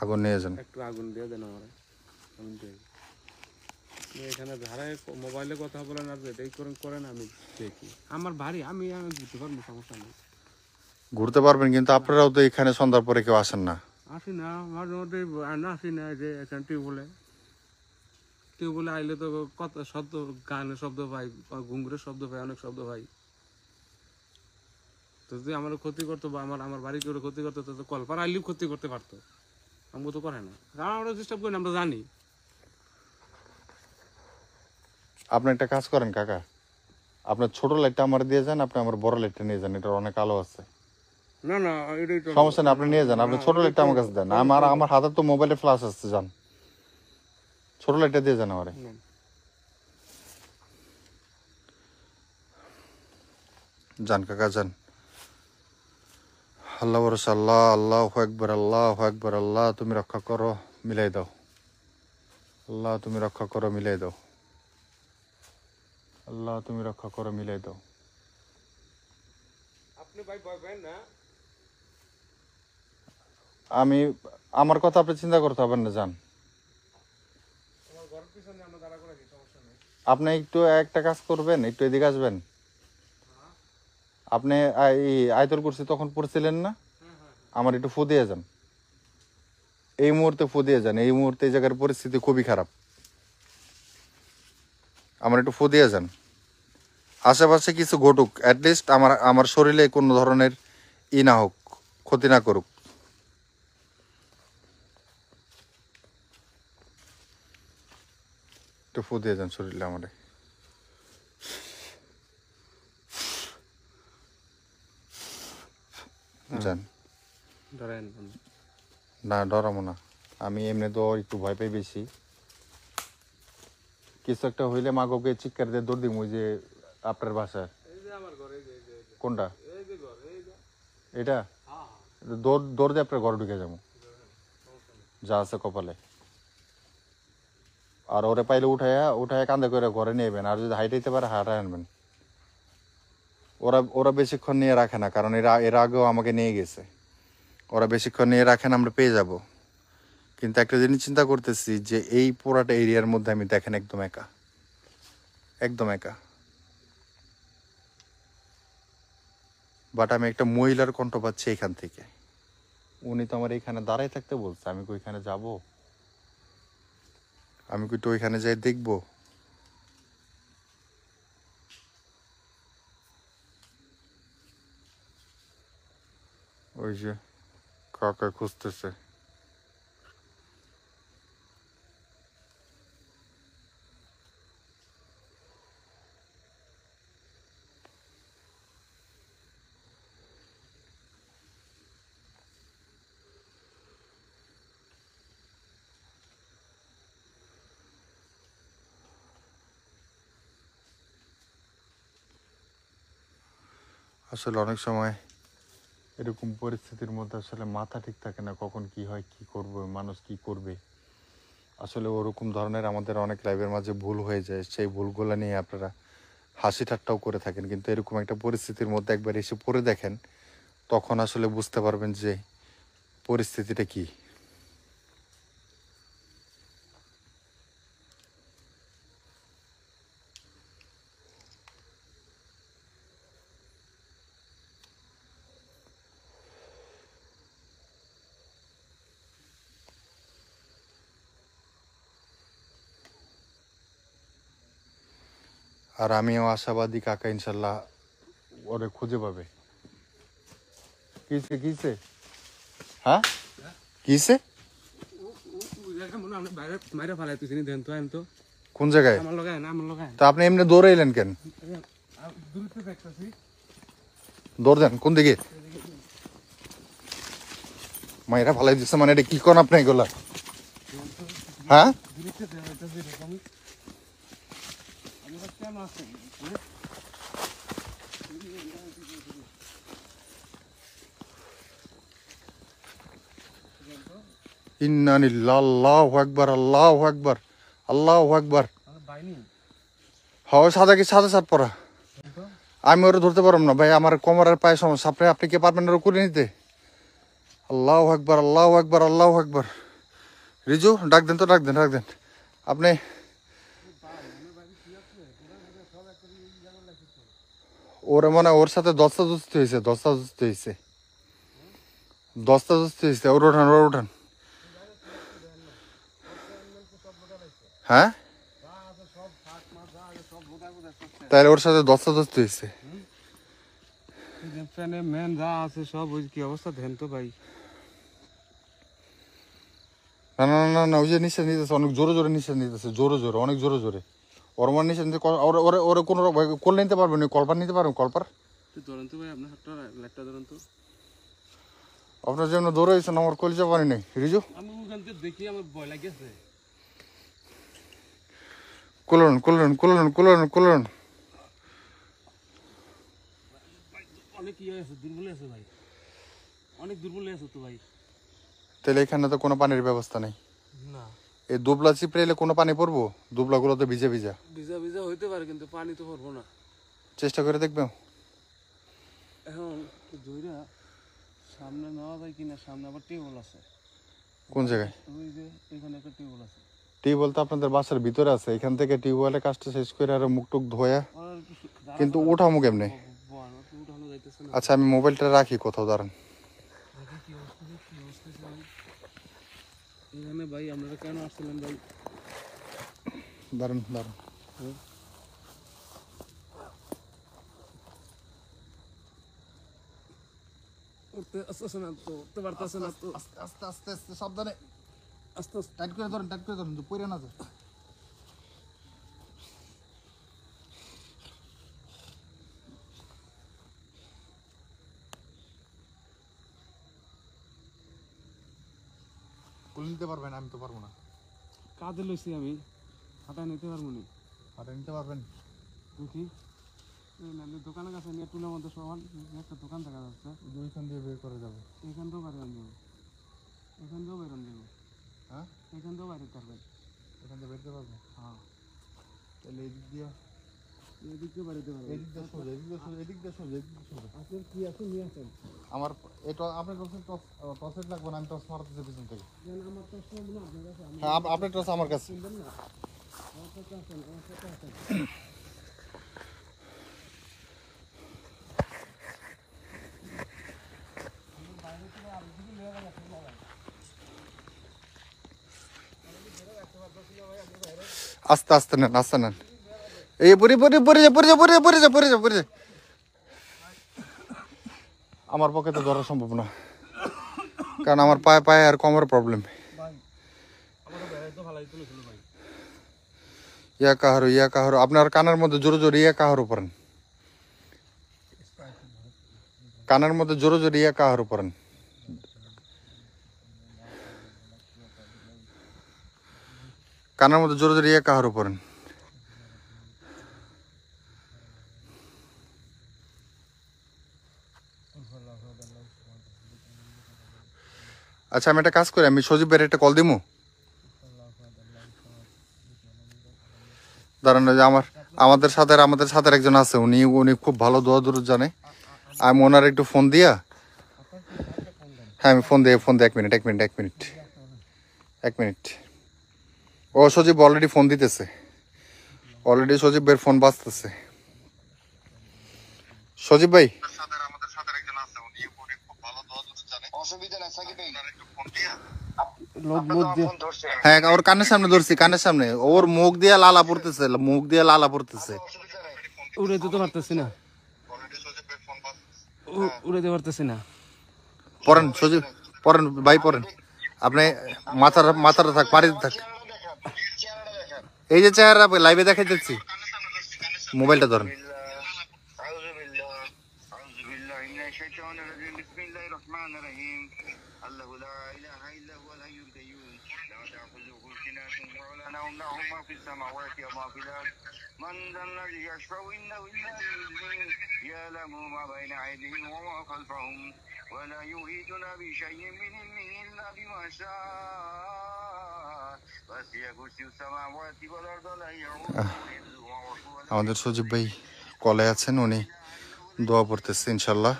আগুন নিয়ে যান। একটু আগুন দিয়ে দেন আমার, আমি দেখি। এখানে ধারায় মোবাইলে কথা বলেন আর যেটাই করেন আমি দেখি। আমার বাড়ি, আমি ঘুরতে পারবো, সমস্যা নেই। ঘুরতে পারবেন, কিন্তু আপনারাও তো এখানে সন্ধ্যার পরে কেউ আসেন না। আসি না, মাঝে মধ্যে আসি না, যে এখানে টিউবওয়েলে আইলে তো কত শব্দ, গানের শব্দ পাই, ঘুঙুরের শব্দ পাই, অনেক শব্দ পাই। তো যদি আমার ক্ষতি করতো বা আমার বাড়ি কেউ ক্ষতি করতো, তো কলপার আইলেও ক্ষতি করতে পারতো। আমাকে তো করে না, কারণ আমরা ডিস্টার্ব করি না, আমরা জানি। আপনি একটা কাজ করেন কাকা, আপনার ছোট লাইটটা আমার দিয়ে যান, আপনি আমার বড় লাইটটা নিয়ে যান, এটার অনেক আলো আছে। না না, এটাই তো সমস্যা নেই, আপনি নিয়ে যান, আপনি ছোট লাইটটা আমার কাছে দেন। আমার হাতে তো মোবাইলে ফ্ল্যাশ আসছে, যান ছোট লাইটটা দিয়ে যান আমারে। যান কাকা যান। আল্লাহ ভরসা, আল্লাহ, আল্লাহ একবার, আল্লাহ একবার। আল্লাহ তুমি রক্ষা করো, মিলাই দাও। আল্লাহ তুমি রক্ষা করো, মিলাই দাও। আল্লাহ তুমি রক্ষা করো, মিলাই দাও। আপনি ভাই ভয় পান না? আমি, আমার কথা আপনি চিন্তা করতে হবেন না, যান। আমার ঘরের পিছনে আমরা দাঁড়া করে দিই, সমস্যা নেই। আপনি একটু একটা কাজ করবেন, একটু এদিকে আসবেন। আপনি এই আয়তল করছি তখন পড়ছিলেন না, আমার একটু ফু দিয়ে যান। এই মুহূর্তে ফু দিয়ে যান, এই মুহূর্তে এই জায়গার পরিস্থিতি খুবই খারাপ। আমার একটু ফু দিয়ে যান। আশেপাশে কিছু ঘটুক, অ্যাটলিস্ট আমার শরীরে কোনো ধরনের না হোক, ক্ষতি না করুক। একটু ফু দিয়ে যান শরীরে আমারে। যান। ধরেন না ডরাবো না, আমি এমনি তো একটু ভয় পাই বেশি। কিছু একটা হইলে মাগোকে চিৎকার দিয়ে দৌড় দিম, ওই যে আপনার বাসায়। এই যে আমার ঘরে, কোনটা? এই যে ঘর, এই যে এটা দৌড় দৌড় দিয়ে আপনার ঘরে ঢুকে যাবো যা আছে কপালে। আর ওরে পাইলে উঠাইয়া উঠাইয়া কান্দে করে ঘরে নিয়ে আর যদি হাইটাইতে পারে হাঁটাই আনবেন। ওরা ওরা বেশিক্ষণ নিয়ে রাখে না, কারণ এর আগেও আমাকে নিয়ে গেছে। ওরা বেশিক্ষণ নিয়ে রাখেন, আমরা পেয়ে যাব। কিন্তু একটা জিনিস চিন্তা করতেছি যে এই পুরাটা এরিয়ার মধ্যে আমি দেখেন একদম একা, একদম একা। বাট আমি একটা মহিলার কণ্ঠ পাচ্ছি এখান থেকে। উনি তো আমার এখানে দাঁড়াই থাকতে বলছে, আমি কি ওইখানে যাব? আমি কি তো ওইখানে যাই দেখবো? ওই যে কাকা খুঁজতেছে। আসলে অনেক সময় এরকম পরিস্থিতির মধ্যে আসলে মাথা ঠিক থাকে না, কখন কি হয়, কি করবে মানুষ, কি করবে। আসলে ওরকম ধরনের আমাদের অনেক লাইফের মাঝে ভুল হয়ে যায়, সেই ভুলগুলো নিয়ে আপনারা হাসি ঠাট্টাও করে থাকেন। কিন্তু এরকম একটা পরিস্থিতির মধ্যে একবার এসে পড়ে দেখেন, তখন আসলে বুঝতে পারবেন যে পরিস্থিতিটা কি। আর আমিও আশাবাদী কাকা ইনশাল্লাহ ওরে খুঁজে পাবে। কিসে কিসে? হ্যাঁ কিসে? মাইরা ফালাই তুই চিনি দেন তো আইন তো কোন জায়গায়? আমার লগায় না, আমার লগায় তা আপনি এমনি দৌড়ে এলেন কেন? দূরত্বে দেখতেছি। দৌড় দেন কোন দিকে? মায়েরা ভালাই দিচ্ছে মানে এটা কি কোন আপনি এগুলা? হ্যাঁ দূরত্বে দেখতেছি এরকম। আমি কেন আছেন? ইন্না লিল্লাহি আল্লাহু আকবার, আল্লাহু আকবার, আল্লাহু আকবার। বাইনি হয় সাদা কি সাদা শার্ট পরা? আমি ওরা ধরতে পারলাম না ভাই, আমার কোমরের পায়ে সমস্যা। আপনি কি পারবেন ওরা করে নিতে? আল্লাহু আকবার, আল্লাহু আকবার, আল্লাহু আকবার। রিজু ডাক দেন তো, ডাক দেন, ডাক দেন আপনি। ওরে মনে হয় ওর সাথে দস্তাদস্তি হয়েছে, দস্তাদস্তি হয়েছে, দস্তাদস্তি হয়েছে। ওর ওঠান, ওর ওঠান। হ্যাঁ তাহলে ওর সাথে দস্তাদস্তি হয়েছে। ফ্যানে ম্যান যা আছে সব ওই কি অবস্থা দেন তো ভাই। না না না না, ওই যে নিঃশ্বাস নিতেছে অনেক জোরে জোরে, নিঃশ্বাস নিতেছে জোরে জোরে, অনেক জোরে জোরে। ওর মনে নিঃশ্বাস নিতে ওরে কোনো কোল নিতে পারবেন? কলপার নিতে পারবেন? কলপার ধরেন তো ভাই, আপনার হাতটা লাইটটা ধরেন তো। আপনার যেমন দৌড়ে হয়েছেন, আমার কলিজা পানি নেই রিজু। আমি ওখান থেকে দেখি আমার ভয় লাগেছে। কুলন কুলন কুলন কুলন কুলন। অনেক ইয়ে আছে, দুর্বল আছে ভাই, অনেক দুর্বল আছে তো ভাই। তাহলে এখানে তো কোনো পানির ব্যবস্থা নেই। না এই দুবলা চিপড়ে এলে কোনো পানি পড়বো? দুবলাগুলো তো ভিজে ভিজা। ভিজা ভিজা হইতে পারে কিন্তু পানি তো পড়বো না। চেষ্টা করে দেখবে। এখন দইরা সামনে নেওয়া যায় কিনা, সামনে আবার টেবল আছে। কোন জায়গায়? ওই যে এখানে একটা টেবল আছে। টিউবওয়েল তো আপনাদের বাসার ভিতরে আছে, এখান থেকে টিউবওয়েলের কাজটা শেষ করে আর মুখ টুক ধোয়া, কিন্তু ওঠামু কেমনে? উঠানো যাইতেছে না। আচ্ছা আমি মোবাইলটা রাখি কোথাও, দাঁড়ান। দেখি কি অবস্থা, কি অবস্থা ভাই এখানে ভাই। আপনারা কেন আসছিলেন ভাই? দাঁড়ান দাঁড়ান। উঠতে আসতেছে না তো, উঠতে পারতেছে না তো। আস্তে আস্তে আস্তে আস্তে সাবধানে, আস্তে আস্তে টাইট করে ধরেন, টাইট করে ধরেন, পড়ে না যায়। কুলে নিতে পারবেন? আমি তো পারবো না। কাঁধে লইছি আমি, হাঁটা নিতে পারবো না। হাতে নিতে পারবেন? দেখি এই না দোকানের কাছে নিয়ে টুলের মধ্যে সমান একটা দোকান দেখা যাচ্ছে দুইখান দিয়ে বের করে যাবো। এখান থেকেও বাইরে যাবো, এখান থেকেও বাইরে যাবো, হ্যাঁ, এখান থেকেও বাইরে পারবেন। এখান থেকে বেরোতে পারবো। হ্যাঁ, তাহলে এদিক দিয়ে, এদিক দিয়ে বাড়িতে পারবেন। এদিক দিয়ে সোজা, এদিক দিয়ে সোজা, এদিক দিয়ে সোজা, এদিক দিয়ে সোজা। আপনার কি আছে নিয়ে আসেন। আমার এটা আপনার টসেট লাগবে না, আমি টস মারতেছি পিছন থেকে। আমার তো সব না আপনার কাছে, আমি হ্যাঁ, আপনার টস আমার কাছে। শুনবেন না, আমার কাছে আসেন, আমার সাথে আসেন। আস্তে আস্তে নেন, আস্তে নেন। এই পরে পরে পরে যা পরে যা পরে যা পরে যা পরে যা পরে যা। আমার পক্ষে তো ধরা সম্ভব না, কারণ আমার পায়ে পায়ে আর কোমর প্রবলেম। ইয়া কাহারো আপনার কানের মধ্যে জোরে জোরে ইয়া কাহারো পড়েন, কানের মধ্যে জোরে জোরে ইয়া কাহারো পড়েন। কানের মধ্যে জোরে জোরে ইয়া কাহারো পড়েন। আচ্ছা, আমি একটা কাজ করি, আমি সজীব ভাইয়ের একটা কল দিমু। দাঁড়ান, ওই যে আমাদের সাথে একজন আছে, উনি উনি খুব ভালো দোয়া দরুদ জানে। আমি ওনার একটু ফোন দিয়া, হ্যাঁ আমি ফোন দিই 1 মিনিট। ও সজীব অলরেডি ফোন দিতেছে, অলরেডি সজীব ভাইয়ের ফোন বাজতেছে। সজীব ভাই, হ্যাঁ ওর কানের সামনে ধরছি, কানের সামনে ওর মুখ দিয়ে লালা পড়তেছে। উড়াইতে তো পারতেছি না, উড়াইতে পারতেছি না। পড়েন সজীব, পড়েন ভাই পড়েন। আপনি মাথাটা থাক, পাড়িতে থাক। এই যে চেহারা লাইভে দেখাই দিচ্ছি, মোবাইলটা ধরেন। من ذا الذي يشفع عنده إلا بإذنه يعلم ما بين أيديهم وما خلفهم ولا يحيطون بشيء من علمه إلا بما شاء وسع كرسيه السماوات والأرض لا يعوده حفظهما وهو আমাদের সজীব ভাই কলে আছেন, উনি দোয়া পড়তেছে ইনশাল্লাহ।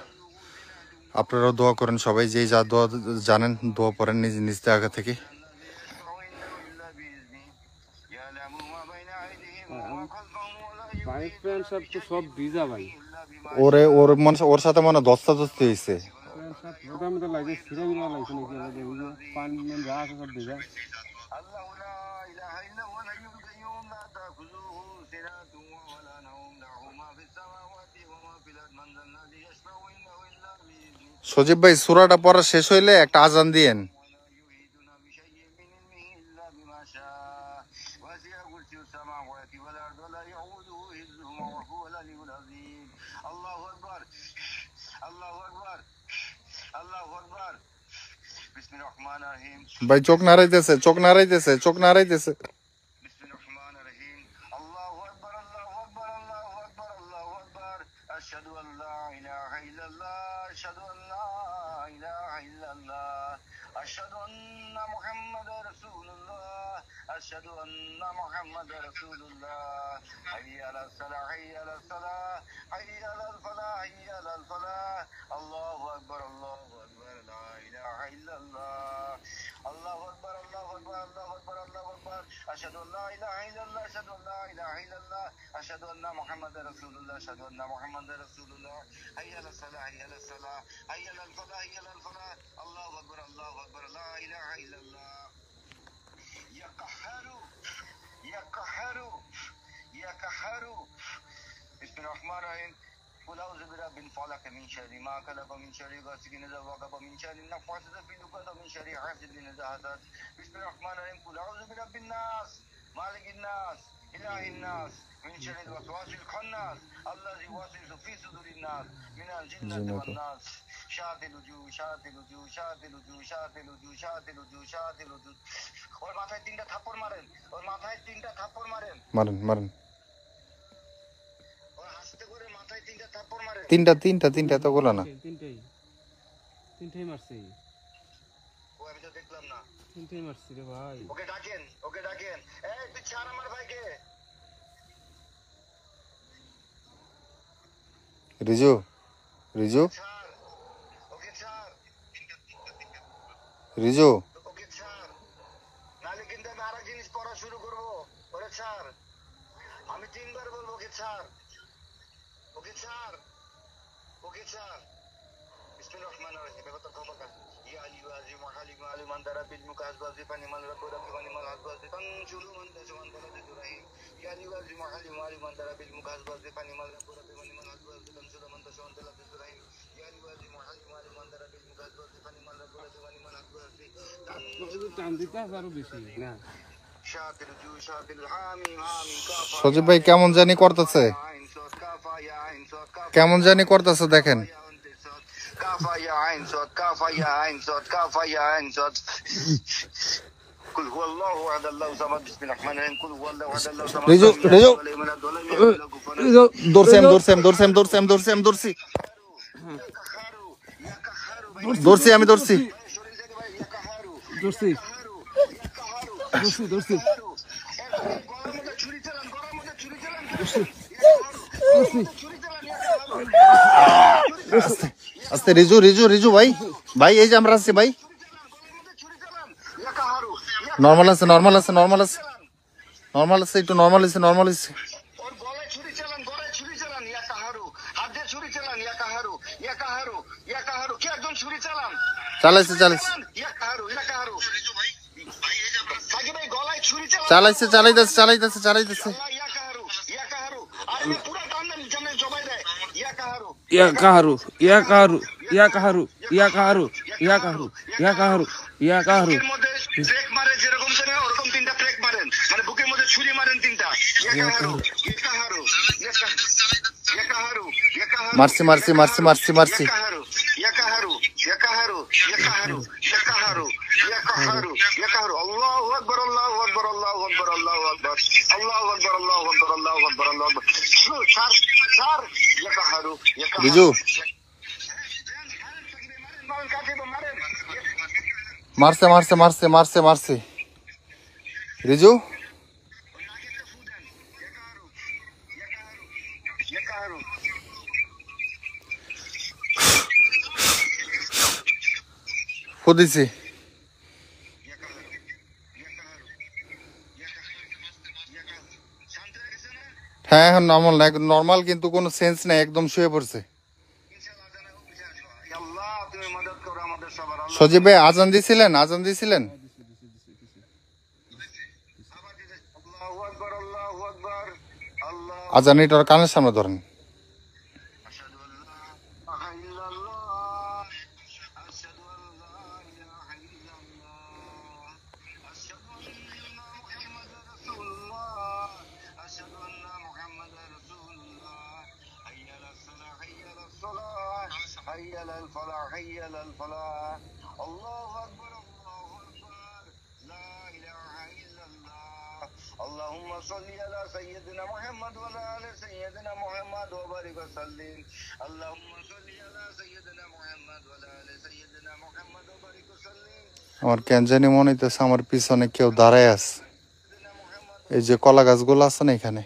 আপনারাও দোয়া করেন, সবাই যেই যা দোয়া জানেন দোয়া পড়েন নিজ নিজ জায়গা থেকে। বাইক প্যান্ট শার্ট তো সব ভিজা ভাই, ওর সাথে মনে ধস্তাধস্তি হয়েছে। প্যান্ট শার্ট মোটামুটি লাগে ছিঁড়ে বিড়া লাগছে নাকি, ওই যে পানি যা আছে সব ভিজা। الله لا إله إلا هو الحي القيوم لا تأخذه سنة ولا نوم له ما في السماوات وما في الأرض من ذا الذي يشفع عنده إلا بإذنه সজীব ভাই সূরাটা পড়া শেষ হইলে একটা আজান দিয়েন। ولا يحيطون بشيء من علمه إلا بما شاء وسع كرسيه السماوات والأرض ولا يعوده حفظهما وهو العلي العظيم الله أكبر الله أكبر الله أكبر بسم الله الرحمن الرحيم ভাই চোখ নাড়াইতেছে। بسم الله الرحمن الرحيم الله أكبر الله أكبر الله أكبر الله أكبر أشهد أن لا إله إلا الله أشهد أن لا إله إلا الله أشهد أن محمد رسول الله أشهد أن محمد رسول الله حي على الصلاة حي على الصلاة حي على الفلاح حي على الفلاح الله أكبر الله أكبر لا إله إلا الله الله أكبر الله أكبر الله أكبر الله أكبر أشهد أن لا إله إلا الله أشهد أن لا إله إلا الله أشهد أن محمد رسول الله أشهد أن محمد رسول الله حي على الصلاة حي على الصلاة حي على الفلاح حي على الفلاح الله أكبر الله أكبر لا إله إلا الله يا قهار يا قهار يا قهار بسم الله الرحمن الرحيم قل أعوذ برب الفلق من شر ما خلق من شر غاسق إذا وقب من شر النفاثات في العقد ومن شر حاسد إذا حسد بسم الله الرحمن الرحيم قل أعوذ برب الناس مالك الناس إله الناس من شر الوسواس الخناس الذي يوسوس في صدور الناس من الجنة والناس شاهد الوجوه شاهد الوجوه شاهد الوجوه شاهد الوجوه شاهد الوجوه شاهد الوجوه ওর মাথায় তিনটা থাপ্পড় মারেন ওর মাথায় তিনটা থাপ্পড় মারেন মারেন। ওর হাসতে করে মাথায় তিনটা এতগুলো না। তিনটাই মারছে, ও আমি তো দেখলাম না। তিনটাই মারছে রে ভাই। ওকে ডাকেন, ওকে ডাকেন। এই তুই ছাড় আমার ভাইকে। রিজু ছাড়, ওকে ছাড়, রিজু ওকে ছাড়। নাহলে কিন্তু আমি আরেক জিনিস পড়া শুরু করবো। ওরে ছাড়, আমি 3 বার বলবো ওকে ছাড়, ওকে ছাড়, ওকে ছাড়। বিসমিল্লাহির রহমানির রহিম। এবার তো খবর কাজ। ইয়া আলিয়ু আজিম ওয়া হালিম আলিম আনদারা বিল মুকাজ ওয়াজিফানি মাল রাব্বু রাব্বিনি মাল আজওয়াজি তানজুলু মান তাজওয়ান তারাদিদু রহিম। ইয়া আলিয়ু আজিম ওয়া হালিম আলিম আনদারা বিল মুকাজ ওয়াজিফানি মাল রাব্বু রাব্বিনি মাল আজওয়াজি তানজুলু মান তাজওয়ান তারাদিদু রহিম। ইয়া আলিয়ু আজিম ওয়া হালিম আলিম আনদারা বিল মুকাজ ওয়াজিফানি মাল রাব্বু রাব্বিনি মাল আজওয়াজি টান দিতে আছে আরো বেশি না। শাতির জু শাতির হামিম হামিম কাফা। সজীব ভাই কেমন জানি করতেছে, আইন সদ কাফা ইয়া আইন সদ কাফা। কেমন জানি করতেছে দেখেন। كافا يا عين صاد كافا يا عين صاد كافا يا عين صاد. قل هو الله احد الله الصمد بسم الله الرحمن الرحيم قل هو الله احد الله الصمد রিজু ولم يكن له كفوا احد. ধরছি আমি ধরছি। ধরছি ধরছি আস্তে রিজু ভাই এই যে আমরা আছি ভাই। নর্মাল আছে একটু নর্মাল আছে। ওর গলায় ছুরি চালান, গলায় ছুরি চালান। ইয়া কাহারু হাত দিয়ে ছুরি চালান। ইয়া কাহারু কি একজন ছুরি চালান। চালাইছে ইয়া কাহারু সাকিব ভাই গলায় ছুরি চালান। চালাইতেছে ইয়া কাহারু আর আমি পুরো টান দেন জানে জবাই দেয়। ইয়া কাহারু ইয়া কাহারু ইয়া কাহারু ইয়া কাহারু ইয়া কাহারু ইয়া কাহারু ইয়া কাহারু ইয়া কাহারু। বুকের মধ্যে ব্রেক মারে যেরকম জানে ওরকম 3টা ব্রেক মারেন, মানে বুকের মধ্যে ছুরি মারেন 3টা। ইয়া কাহারু মারছি আল্লাহু আকবার আল্লাহু আকবার আল্লাহু আকবার আল্লাহু আকবার আল্লাহু আকবার আল্লাহু আকবার আল্লাহু আকবার আল্লাহু আকবার। ছাড় ইয়া কাহারু রিজু মারেন কাকে মারেন। মারছে রিজু দিছি। হ্যাঁ নর্মাল কিন্তু কোনো সেন্স নাই, একদম শুয়ে পড়ছে। সজীব ভাই আজান দিছিলেন আজান এটার কানের সামনে ধরেন। حي على الفلاح الله أكبر الله أكبر لا إله إلا الله اللهم صل على سيدنا محمد وعلى آل سيدنا محمد وبارك وسلم اللهم صل على سيدنا محمد وعلى آل سيدنا محمد وبارك وسلم আমার কেন জানি মনে হইতেছে আমার পিছনে কেউ দাঁড়ায় আছে। এই যে কলা গাছগুলো আছে না এখানে,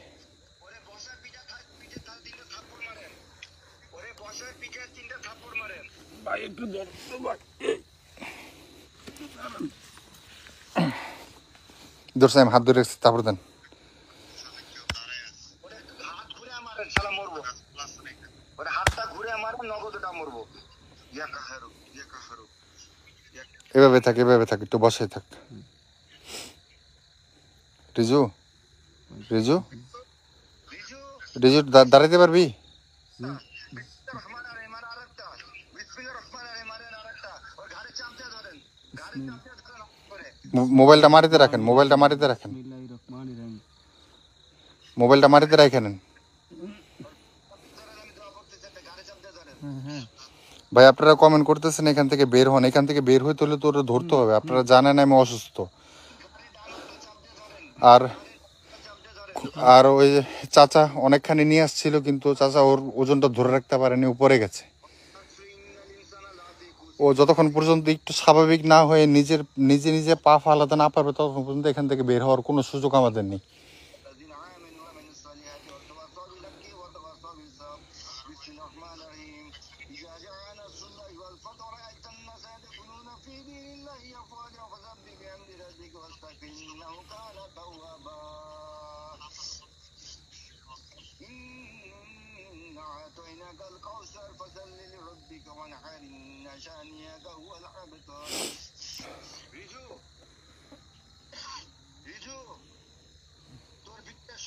ধরছে আমি হাত ধরে রাখছি, তারপর দেন। এভাবে থাক একটু বসে থাক। রিজু দাঁড়াইতে পারবি? মোবাইলটা মারিতে রাখেন, মোবাইলটা মারিতে রাখেন। ভাই আপনারা কমেন্ট করতেছেন এখান থেকে বের হন, এখান থেকে বের হইতে হলে তো ওরা ধরতে হবে। আপনারা জানেন আমি অসুস্থ, আর আর ওই যে চাচা অনেকখানি নিয়ে আসছিল, কিন্তু চাচা ওর ওজনটা ধরে রাখতে পারেনি, উপরে গেছে। ও যতক্ষণ পর্যন্ত একটু স্বাভাবিক না হয়ে নিজে নিজে পা ফালাতে না পারবে, ততক্ষণ পর্যন্ত এখান থেকে বের হওয়ার কোনো সুযোগ আমাদের নেই।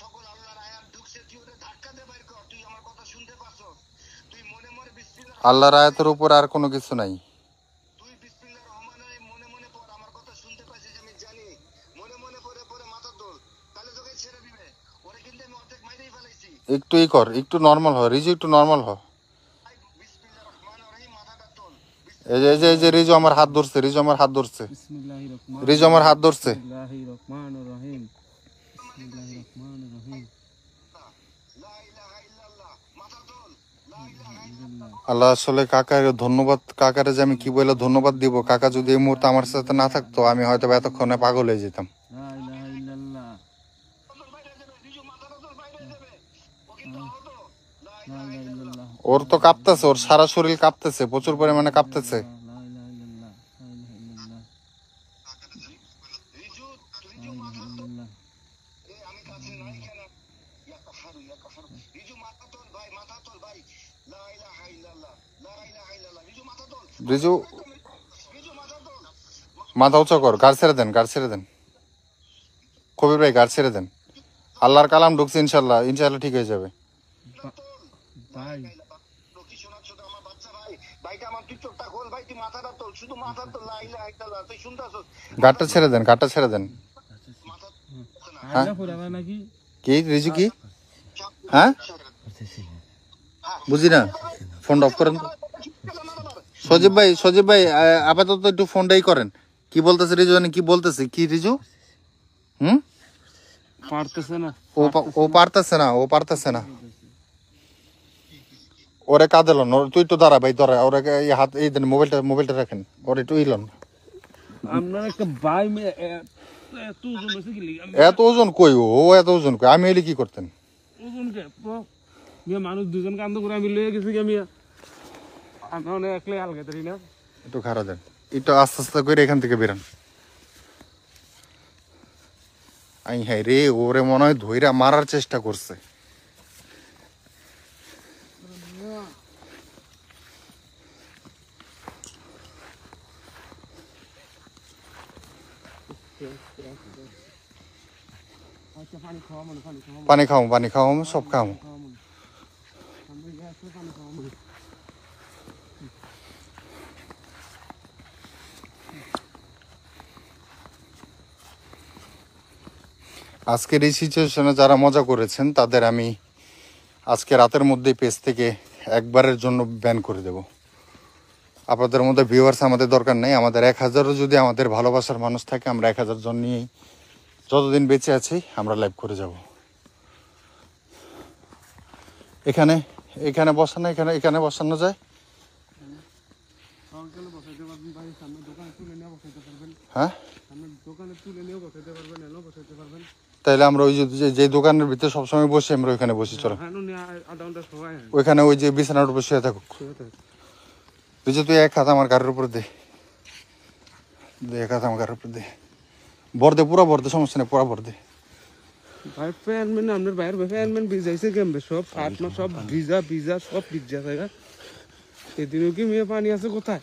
সকল আল্লাহর আয়াত ঢুকছে, তুই ওটা ধাক্কা দে বাইর কর। তুই আমার কথা শুনতে পারছো? তুই মনে মনে বিসমিল্লাহ, আল্লাহর আয়াতের উপর আর কোনো কিছু নাই। তুই বিসমিল্লাহির রহমানির রহিম মনে মনে পড়। আমার কথা শুনতে পাচ্ছিস আমি জানি। মনে মনে পড়ে পড়ে মাথা তোল, তাহলে তোকে ছেড়ে দিবে। ওরে কিন্তু আমি অর্ধেক মাইরেই ফেলাইছি। একটু ই কর, একটু নর্মাল হ রিজু, একটু নর্মাল হ। বিসমিল্লাহির রহমানির রহিম, মাথাটা তোল। এই যে রিজু আমার হাত ধরছে, রিজু আমার হাত ধরছে, বিসমিল্লাহির রিজু আমার হাত ধরছে। রহমানির রহিম, বিসমিল্লাহির রহমানির রহিম। লা ইলাহা ইল্লাল্লাহ, মাথা তোল। লা ইলাহা ইল্লাল্লাহ। আল্লাহ আসলে কাকার ধন্যবাদ, কাকারে যে আমি কি বলে ধন্যবাদ দিব। কাকা যদি এই মুহূর্তে আমার সাথে না থাকতো, আমি হয়তো বা এতক্ষণে পাগল হয়ে যেতাম। লা ইলাহা ইল্লাল্লাহ, তোর বাইরে যাবে, রিজু মাথাটা তোর বাইরে যাবে। ও কিন্তু আহত। লা লা ইলাহা ইলাহা ইল্লাল্লাহ, ওর তো কাঁপতেছে, ওর সারা শরীর কাঁপতেছে, প্রচুর পরিমাণে কাঁপতেছে। লা ইলাহা ইল্লাল্লাহ, লা ইলাহা ইল্লাল্লাহ, রিজু, লা ইলাহা ইল্লাল্লাহ। আমি কাছে নাই কেন? ইয়া কাহারু, ইয়া কাহারু। রিজু মাথা তোল ভাই, মাথা তোল ভাই। লা ইলাহা ইল্লাল্লাহ, লা ইলাহা ইল্লাল্লাহ। রিজু মাথা তোল, রিজু রিজু মাথা তোল। মাথা উঁচু কর, গাড় ছেড়ে দেন, গাড় ছেড়ে দেন। কবির ভাই গাড় ছেড়ে দেন। আল্লাহর কালাম ঢুকছে, ইনশাল্লাহ ইনশাল্লাহ ঠিক হয়ে যাবে। ভাই কি শোনাচ্ছ তো আমার বাচ্চা ভাই? ভাইটা আমার, তুই চোখটা খোল ভাই, তুই মাথাটা তোল, শুধু মাথা তোল। লা ইলাহা ইল্লাল্লাহ, তুই শুনতাছস? গাড়টা ছেড়ে দেন, গাড়টা ছেড়ে দেন। মাথা আইলা ফুরাবা নাকি? কি রিজু কি? হ্যাঁ বুঝি না, ফোনটা অফ করেন তো। সজীব ভাই আপাতত একটু ফোনটাই করেন। কি বলতেছে রিজু, কি বলতেছে কি রিজু? হুম, পারতেছে না, ও পারতেছে না, ও পারতেছে না। ওরে কাঁদে লন, তুই একটু দাঁড়া ভাই, ধরা ওরে এই হাত, এই দেন মোবাইলটা রাখেন, ওরে একটু ইলন। আপনার একটা ভাই এত ওজন হয়েছে কি লিগা? এত ওজন কই, ও এত ওজন কই, আমি এলে কি করতেন? ওজন কে মিয়া, মানুষ দুজন কান্দ করে আমি লয়ে গেছি মিয়া। আমি অনেক একলাই আলগা তারি না। একটু খাড়া দেন, একটু আস্তে আস্তে করে এখান থেকে বেরান। আই হ্যাঁ রে, ওরে মনে হয় ধইরা মারার চেষ্টা করছে। আচ্ছা পানি খাওয়া মানে, পানি খাও সব খাও। আজকের এই সিচুয়েশনে যারা মজা করেছেন, তাদের আমি আজকে রাতের মধ্যেই পেজ থেকে একবারের জন্য ব্যান করে দেব। আপনাদের মধ্যে ভিউয়ার্স আমাদের দরকার নেই, আমাদের 1000ও যদি আমাদের ভালোবাসার মানুষ থাকে, আমরা 1000 জন নিয়েই যতদিন বেঁচে আছি আমরা লাইভ করে যাব। এখানে বসানো, এখানে বসানো যায়। হ্যাঁ তাইলে আমরা ওই যে দোকানের ভিতরে সবসময় বসে, আমরা ওইখানে বসি। চলো ওইখানে ওই যে বিছানার উপর শুয়ে থাকুক। তুই যে তুই এক হাত আমার গাড়ির উপর দে, এক হাত আমার গাড়ির উপর দে, ভর দে, পুরা ভর দে, সমস্যা নেই, পুরা ভর দে। ভাই ফ্যান মানে আপনার বাইরের ফ্যান ম্যান ভিজাইছে কেমবে? সব শার্ট না সব ভিজা সব ভিজা জায়গা। এদিনও কি মেয়ে পানি আছে কোথায়?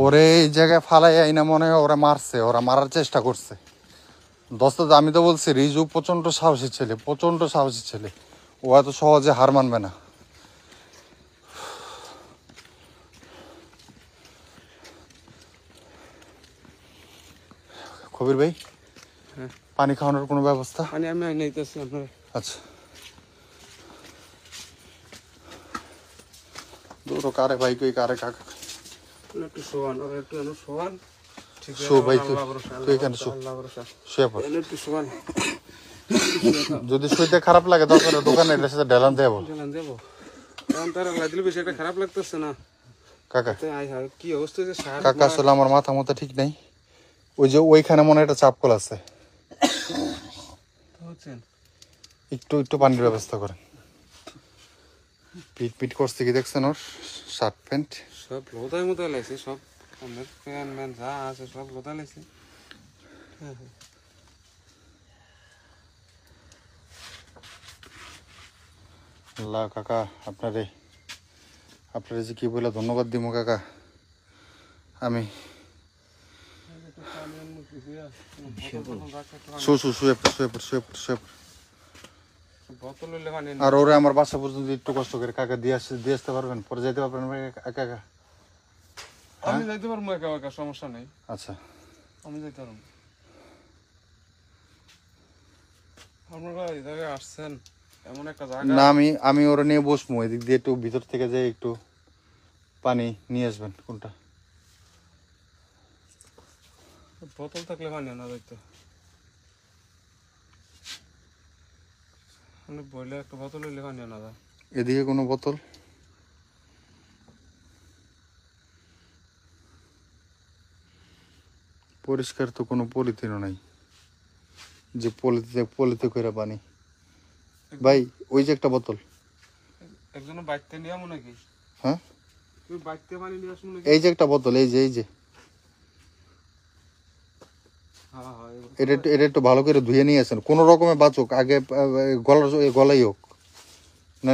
ওরে এই জায়গায় ফালাই আইনা মনে হয় ওরা মারছে, ওরা মারার চেষ্টা করছে। দোস্ত আমি তো বলছি, রিজু প্রচন্ড সাহসী ছেলে, প্রচন্ড সাহসী ছেলে, ও এত সহজে হার মানবে না। কবির ভাই, হ্যাঁ। পানি খাওয়ানোর কোনো ব্যবস্থা? পানি আমি আইনাইতেছি আপনার। আচ্ছা দুটো কারে ভাই, কই কারে কাকা একটু শোয়ান, আর একটু শোয়ান। ঠিক আছে শো ভাই, আল্লাহ ভরসা, তুই এখানে শো, আল্লাহ ভরসা। শুয়ে পড়। একটু শোয়ান। যদি শরীরটা খারাপ লাগে দরকার দোকানে এটার সাথে ঢেলান দেবো। গেলাম যাবো এখন তার লাগলে বেশি একটা খারাপ লাগতেছে না। কাকা আয় হায় কি অবস্থা হয়েছে সার কাকা আসলে আমার মাথা মতো ঠিক নেই। ওই যে ওইখানে মনে হয় একটা চাপ কল আছে, হচ্ছেন। একটু একটু পানির ব্যবস্থা করেন। পিট পিট করছে কি দেখছেন ওর শার্ট প্যান্ট। সব লোদায় মতো লাগছে, সব আমাদের ফ্যান ম্যান যা আছে সব লোদা লাগছে। আল্লাহ কাকা আপনারে যে কি বলে ধন্যবাদ দিব কাকা। আমি শুয়ে পড়। বোতল হইলে পানি আর ওরে আমার বাসা পর্যন্ত একটু কষ্ট করে কাকা দিয়ে আসতে পারবেন, পরে যেতে পারবেন কাকা? আমি যাইতে পারবো একা একা, সমস্যা নেই, আচ্ছা আমি যাইতে পারবো। আপনারা এই জায়গায় আসছেন এমন একটা জায়গা। না আমি ওরা নিয়ে বসবো, এদিক দিয়ে একটু ভিতর থেকে যাই একটু পানি নিয়ে আসবেন। কোনটা? বোতল থাকলে পানি আনা যাইতো। মানে বইলে একটা বোতল হইলে পানি আনা যায়। এদিকে কোনো বোতল? পরিষ্কার তো কোনো পলিথিনও নাই যে পলিতে করে পানি। ভাই ওই যে একটা বোতল, একজনের বাইকতে নিয়ে আমো নাকি? হ্যাঁ তুমি বাইকতে পানি নিয়ে আসবো নাকি? এই যে একটা বোতল, এই যে হ্যাঁ হ্যাঁ এটা একটু ভালো করে ধুয়ে নিয়ে আসেন, কোনো রকমে বাঁচুক, আগে গলাই হোক। না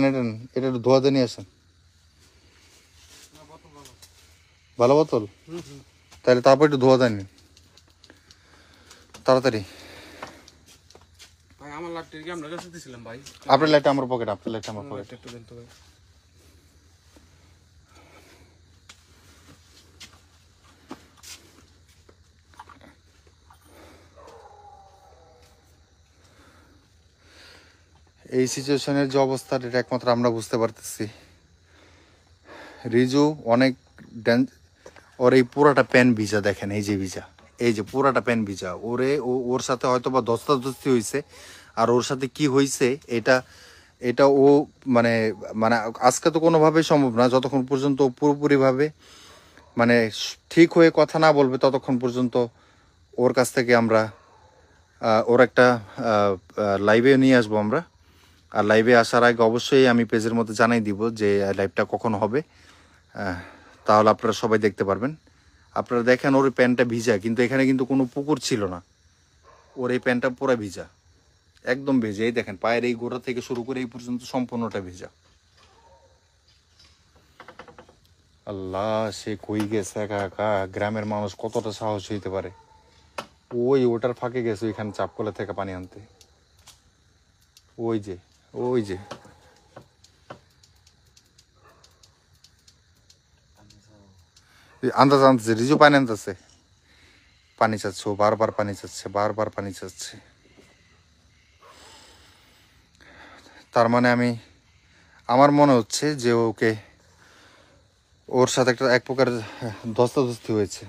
এটা একটু ধোয়াতে নিয়ে আসেন। ভালো বোতল, তাহলে তারপর একটু ধোয়া দেন তাড়াতাড়ি। ভাই আমার লাইটটা কি আপনার কাছে দিছিলাম ভাই? আপনার লাইটটা আমার পকেট, আপনার লাইটটা আমার পকেট। একটু দেন তো ভাই। এই সিচুয়েশনের যে অবস্থা এটা একমাত্র আমরা বুঝতে পারতেছি। রিজু অনেক ওর এই পুরাটা প্যান ভিজা, দেখেন এই যে ভিজা, এই যে পুরাটা প্যান ভিজা। ওর সাথে হয়তো বা ধস্তাধস্তি হয়েছে, আর ওর সাথে কি হয়েছে এটা ও মানে মানে আজকে তো কোনোভাবেই সম্ভব না, যতক্ষণ পর্যন্ত পুরোপুরিভাবে মানে ঠিক হয়ে কথা না বলবে ততক্ষণ পর্যন্ত ওর কাছ থেকে আমরা ওর একটা লাইভে নিয়ে আসবো আমরা। আর লাইভে আসার আগে অবশ্যই আমি পেজের মধ্যে জানাই দিব যে লাইভটা কখন হবে, তাহলে আপনারা সবাই দেখতে পারবেন। আপনারা দেখেন ওর প্যান্টটা ভিজা, কিন্তু এখানে কিন্তু কোনো পুকুর ছিল না, ওর এই প্যান্টটা পুরো ভিজা, একদম ভিজা। এই দেখেন পায়ের এই গোড়া থেকে শুরু করে এই পর্যন্ত সম্পূর্ণটা ভিজা। আল্লাহ, সে কই গেছে একা একা, গ্রামের মানুষ কতটা সাহস হইতে পারে। ওটার ফাঁকে গেছে ওইখানে চাপকলে থেকে পানি আনতে। ওই যে আন্দাজ আনতেছে, রিজু পানি আনতেছে, পানি চাচ্ছে, ও বারবার পানি চাচ্ছে। তার মানে আমার মনে হচ্ছে যে ওর সাথে এক প্রকার ধস্তাধস্তি হয়েছে।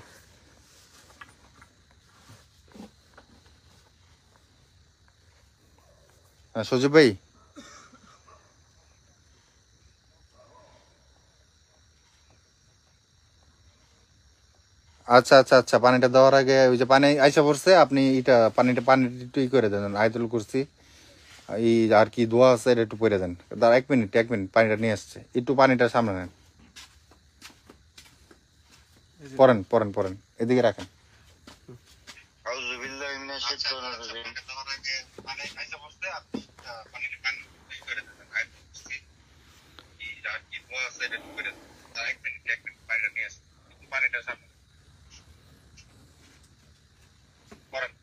সজীব ভাই, আচ্ছা, পানিটা দেওয়ার আগে ওই যে পানি আইসা পড়ছে, আপনি পানি একটু করে দেন, আয়তুল কুরসি এই আর কি দোয়া আছে এটা একটু পরে দেন। দাঁড়া এক মিনিট, পানিটা নিয়ে আসছে, একটু পানিটা সামনে নেন, পরেন এদিকে রাখেন। আউযু বিল্লাহি মিনাশ শাইতানির রাজিম। মানে আইসা বসতে আপনি পানিটা করে দেন, আয়াতুল কুরসি আর কি দোয়া আছে এটা করে দেন। দাঁড়া এক মিনিট পানিটা নিয়ে আসছে, একটু পানিটা সামনে পরেন।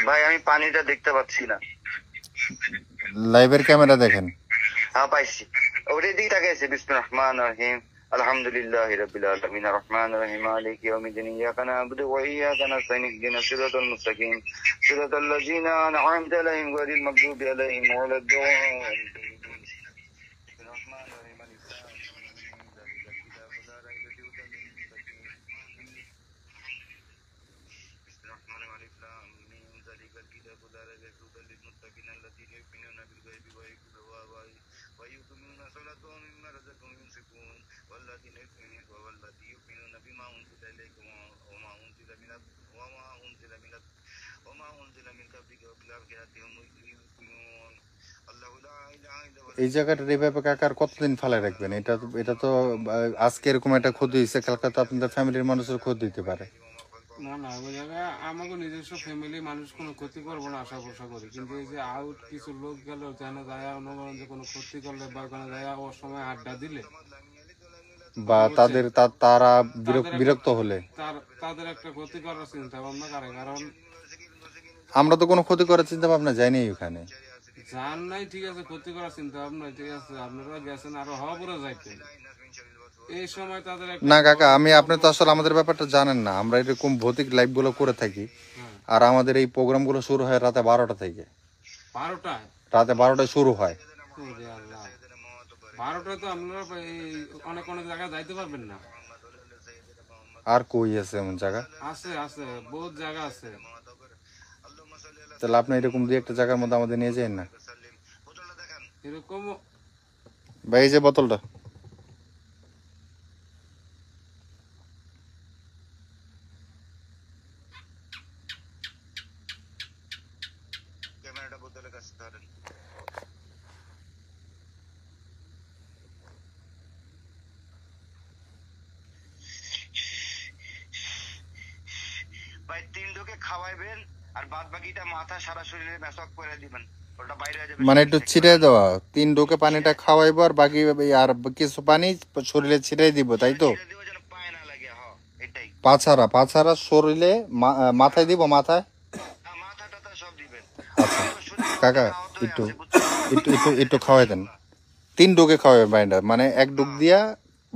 ভাই আমি পানিটা দেখতে পাচ্ছি না। লাইভের ক্যামেরা দেখেন। হ্যাঁ পাইছি, ওটার দিকে তাকাইছে। বিসমিল্লাহির রহমানির রহিম, আলহামদুলিল্লাহি রাব্বিল আলামিন, আর রহমানির রহিম, মালিকি ইয়াউমিদ্দিন, ইয়াকা না'বুদু ওয়া ইয়াকা নাস্তাইন, ইহদিনাস সিরাতাল মুস্তাকিম, সিরাতাল লাযিনা আন'আমতা আলাইহিম গায়রিল মাগদুবি আলাইহিম ওয়া লাদ-দাল্লিন। أنفقوا مما رزقهم ينفقون والذين يؤمنون بما أنزل إليكم وما أنزل من قبلك وبالآخرة هم يوقنون الله لا إله إلا هو এই জায়গাটা এইভাবে কাকার কতদিন ফালায় রাখবেন? এটা তো আজকে এরকম একটা ক্ষতি হয়েছে, কালকে তো আপনাদের ফ্যামিলির মানুষের ক্ষতি দিতে পারে। না না, ওই জায়গায় আমাকে নিজস্ব ফ্যামিলি মানুষ কোনো ক্ষতি করবো না আশা ভরসা করি, কিন্তু এই যে আউট কিছু লোক গেল যেন যায় মনে করেন যে কোনো ক্ষতি করলে বা কোনো যায় ওর সময় আড্ডা দিলে বা তারা বিরক্ত হলে তাদের একটা ক্ষতি করার চিন্তা ভাবনা করে, কারণ আমরা তো কোনো ক্ষতি করার চিন্তা ভাবনা যাইনি ওখানে। জান নাই ঠিক আছে, ক্ষতি করার চিন্তা ভাবনা ঠিক আছে, আপনারা গেছেন আরো হওয়া পরে যাইতে এই সময় তাদের না কাকা, আপনি তো আসলে আমাদের ব্যাপারটা জানেন না। আমরা এরকম ভৌতিক লাইভ গুলো করে থাকি, আর আমাদের এই প্রোগ্রাম গুলো শুরু হয় রাতে 12টা থেকে। 12টায়? রাতে 12টায় শুরু হয়। 12টায় তো আপনারা অনেক অনেক জায়গায় যাইতে পারবেন না। আর কই আছে এমন জায়গা? আছে আছে, বহুত জায়গা আছে। তাহলে আপনি এরকম দুই একটা জায়গার মধ্যে আমাদের নিয়ে যান না। এরকম ভাই এই যে বোতলটা, ক্যামেরাটা বোতলের কাছে ধরেন। ভাই 3 ঢোকে খাওয়াইবেন আর বাদ বাকিটা মাথা সারা শরীরে মেসক করে দিবেন, ওটা বাইরে হয়ে যাবে। মানে একটু ছিটাই দেওয়া, 3 ঢোকে পানিটা খাওয়াইবো আর বাকি আর কিছু পানি শরীরে ছিটাই দিব, তাই তো? ছেড়ে দিও যেন পায়ে না লাগে, হ্যাঁ এটাই। পাছাড়া শরীরে মাথায় দিব, মাথায়। মাথাটা তো সব দিবেন। আচ্ছা কাকা, একটু খাওয়াই দেন। 3 ডুকে খাওয়াবেন বাইন্ডার, মানে 1 ডুক দিয়া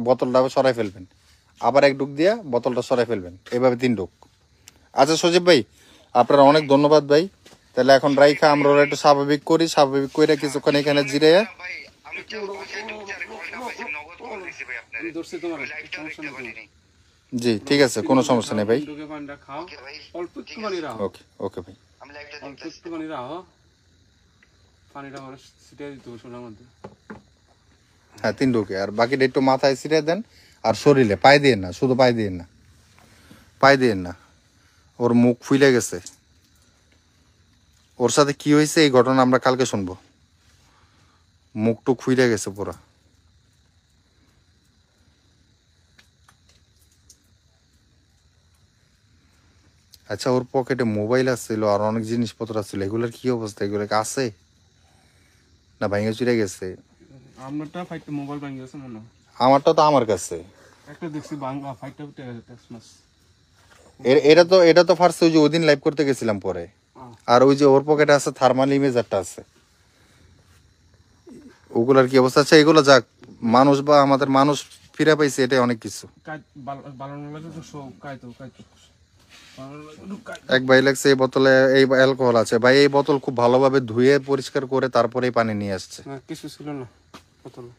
বোতলটা সরাই ফেলবেন, আবার 1 ডুক দিয়া বোতলটা সরাই ফেলবেন, এভাবে 3 ডুক। আচ্ছা সজীব ভাই, আপনার অনেক ধন্যবাদ ভাই। তাহলে এখন রাইখা আমরা ওরা একটু স্বাভাবিক করে কিছুক্ষণ এখানে জিরে। ভাই আমি তো বাসায় ঢুকছি আর কলটা পাইছি, নগদ কল দিছি ভাই আপনারে। ধরছি তোমার লাইভটা দেখতে পারিনি। জি ঠিক আছে, কোনো সমস্যা নেই ভাই। ঢুকে পানিটা খাও, ওকে ভাই, অল্প একটু পানি রাখো, ওকে ওকে ভাই। আমি লাইভটা অল্প দেখতেছি। একটু পানি রাখো, পানিটা করে ছিটিয়ে দিতে হবে সোনার মধ্যে। হ্যাঁ 3 ডুকে, আর বাকিটা একটু মাথায় ছিটিয়ে দেন, আর শরীরে পায়ে দিয়েন না, শুধু পায়ে দিয়েন না। ওর মুখ ফুলে গেছে, ওর সাথে কি হয়েছে এই ঘটনা আমরা কালকে শুনবো। মুখ টুক ফুলে গেছে পুরা। আচ্ছা ওর পকেটে মোবাইল আসছিল আর অনেক জিনিসপত্র আসছিল, এগুলোর কি অবস্থা? এগুলো আছে না ভাঙে চুরে গেছে? আপনারটা ফাইটটা মোবাইল ভাঙে গেছে মনে হয়। আমারটা তো আমার কাছে। একটা দেখছি ভাঙা ফাইটটা উঠে গেছে টেক্সট মাস। এটা তো ফার্স্ট ওই যে ওই দিন লাইভ করতে গেছিলাম পরে। আর ওই যে ওর পকেটে আছে থার্মাল ইমেজারটা আছে, ওগুলার কি অবস্থা? আচ্ছা এগুলো যাক, মানুষ বা আমাদের মানুষ ফিরে পাইছে, এটাই অনেক কিছু। বালানো লাগে তো সব কাইতো এক ভাই লাগছে এই বোতলে এই অ্যালকোহল আছে। ভাই এই বোতল খুব ভালোভাবে ধুয়ে পরিষ্কার করে তারপরেই পানি নিয়ে আসছে। কিছু ছিল না বোতলে।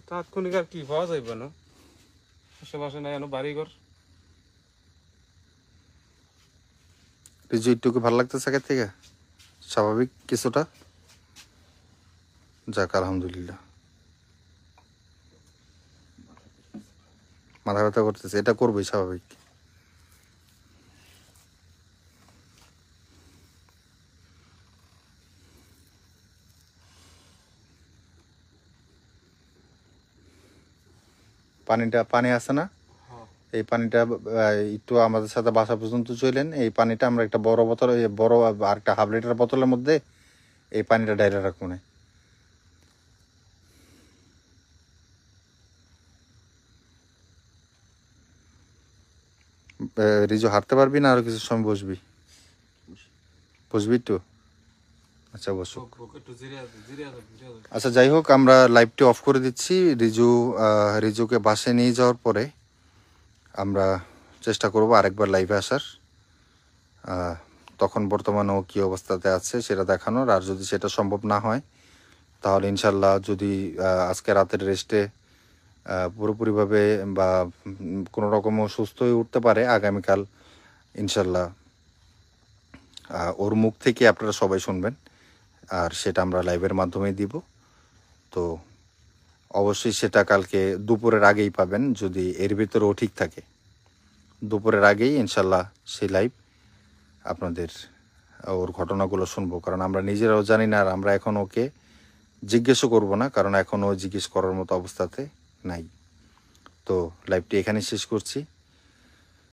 তাৎক্ষণিক আর কি পাওয়া যাইবে না, আশেপাশে নাই এনো বাড়িঘর। রিজু একটু ভালো লাগতেছে আগের থেকে, স্বাভাবিক কিছুটা? যাক আলহামদুলিল্লাহ। মাথা ব্যথা করতেছে, এটা করবোই স্বাভাবিক। পানি আছে না, এই পানিটা একটু আমাদের সাথে বাসা পর্যন্ত চলেন। এই পানিটা আমরা একটা বড় বোতল, বড় আর একটা 1/2 লিটার বোতলের মধ্যে এই পানিটা ডাইরে রাখবো না। রিজু হাঁটতে পারবি না? আরো কিছু সময় বসবি একটু? আচ্ছা বসো। আচ্ছা যাই হোক, আমরা লাইভটি অফ করে দিচ্ছি। রিজুকে বাসে নিয়ে যাওয়ার পরে আমরা চেষ্টা করব আরেকবার লাইভে আসার, তখন বর্তমানে ও কী অবস্থাতে আছে সেটা দেখানোর। আর যদি সেটা সম্ভব না হয় তাহলে ইনশাল্লাহ যদি আজকে রাতের রেস্টে পুরোপুরিভাবে বা কোনো রকমও সুস্থ হয়ে উঠতে পারে, আগামীকাল ইনশাল্লাহ ওর মুখ থেকে আপনারা সবাই শুনবেন, আর সেটা আমরা লাইভের মাধ্যমেই দিব। তো অবশ্যই সেটা কালকে দুপুরের আগেই পাবেন, যদি এর ভিতরেও ঠিক থাকে। দুপুরের আগেই ইনশাল্লাহ সেই লাইভ আপনাদের ওর ঘটনাগুলো শুনবো, কারণ আমরা নিজেরাও জানি না, আর আমরা এখন ওকে জিজ্ঞেসও করব না, কারণ এখন ও জিজ্ঞেস করার মতো অবস্থাতে নাই। তো লাইভটি এখানে শেষ করছি।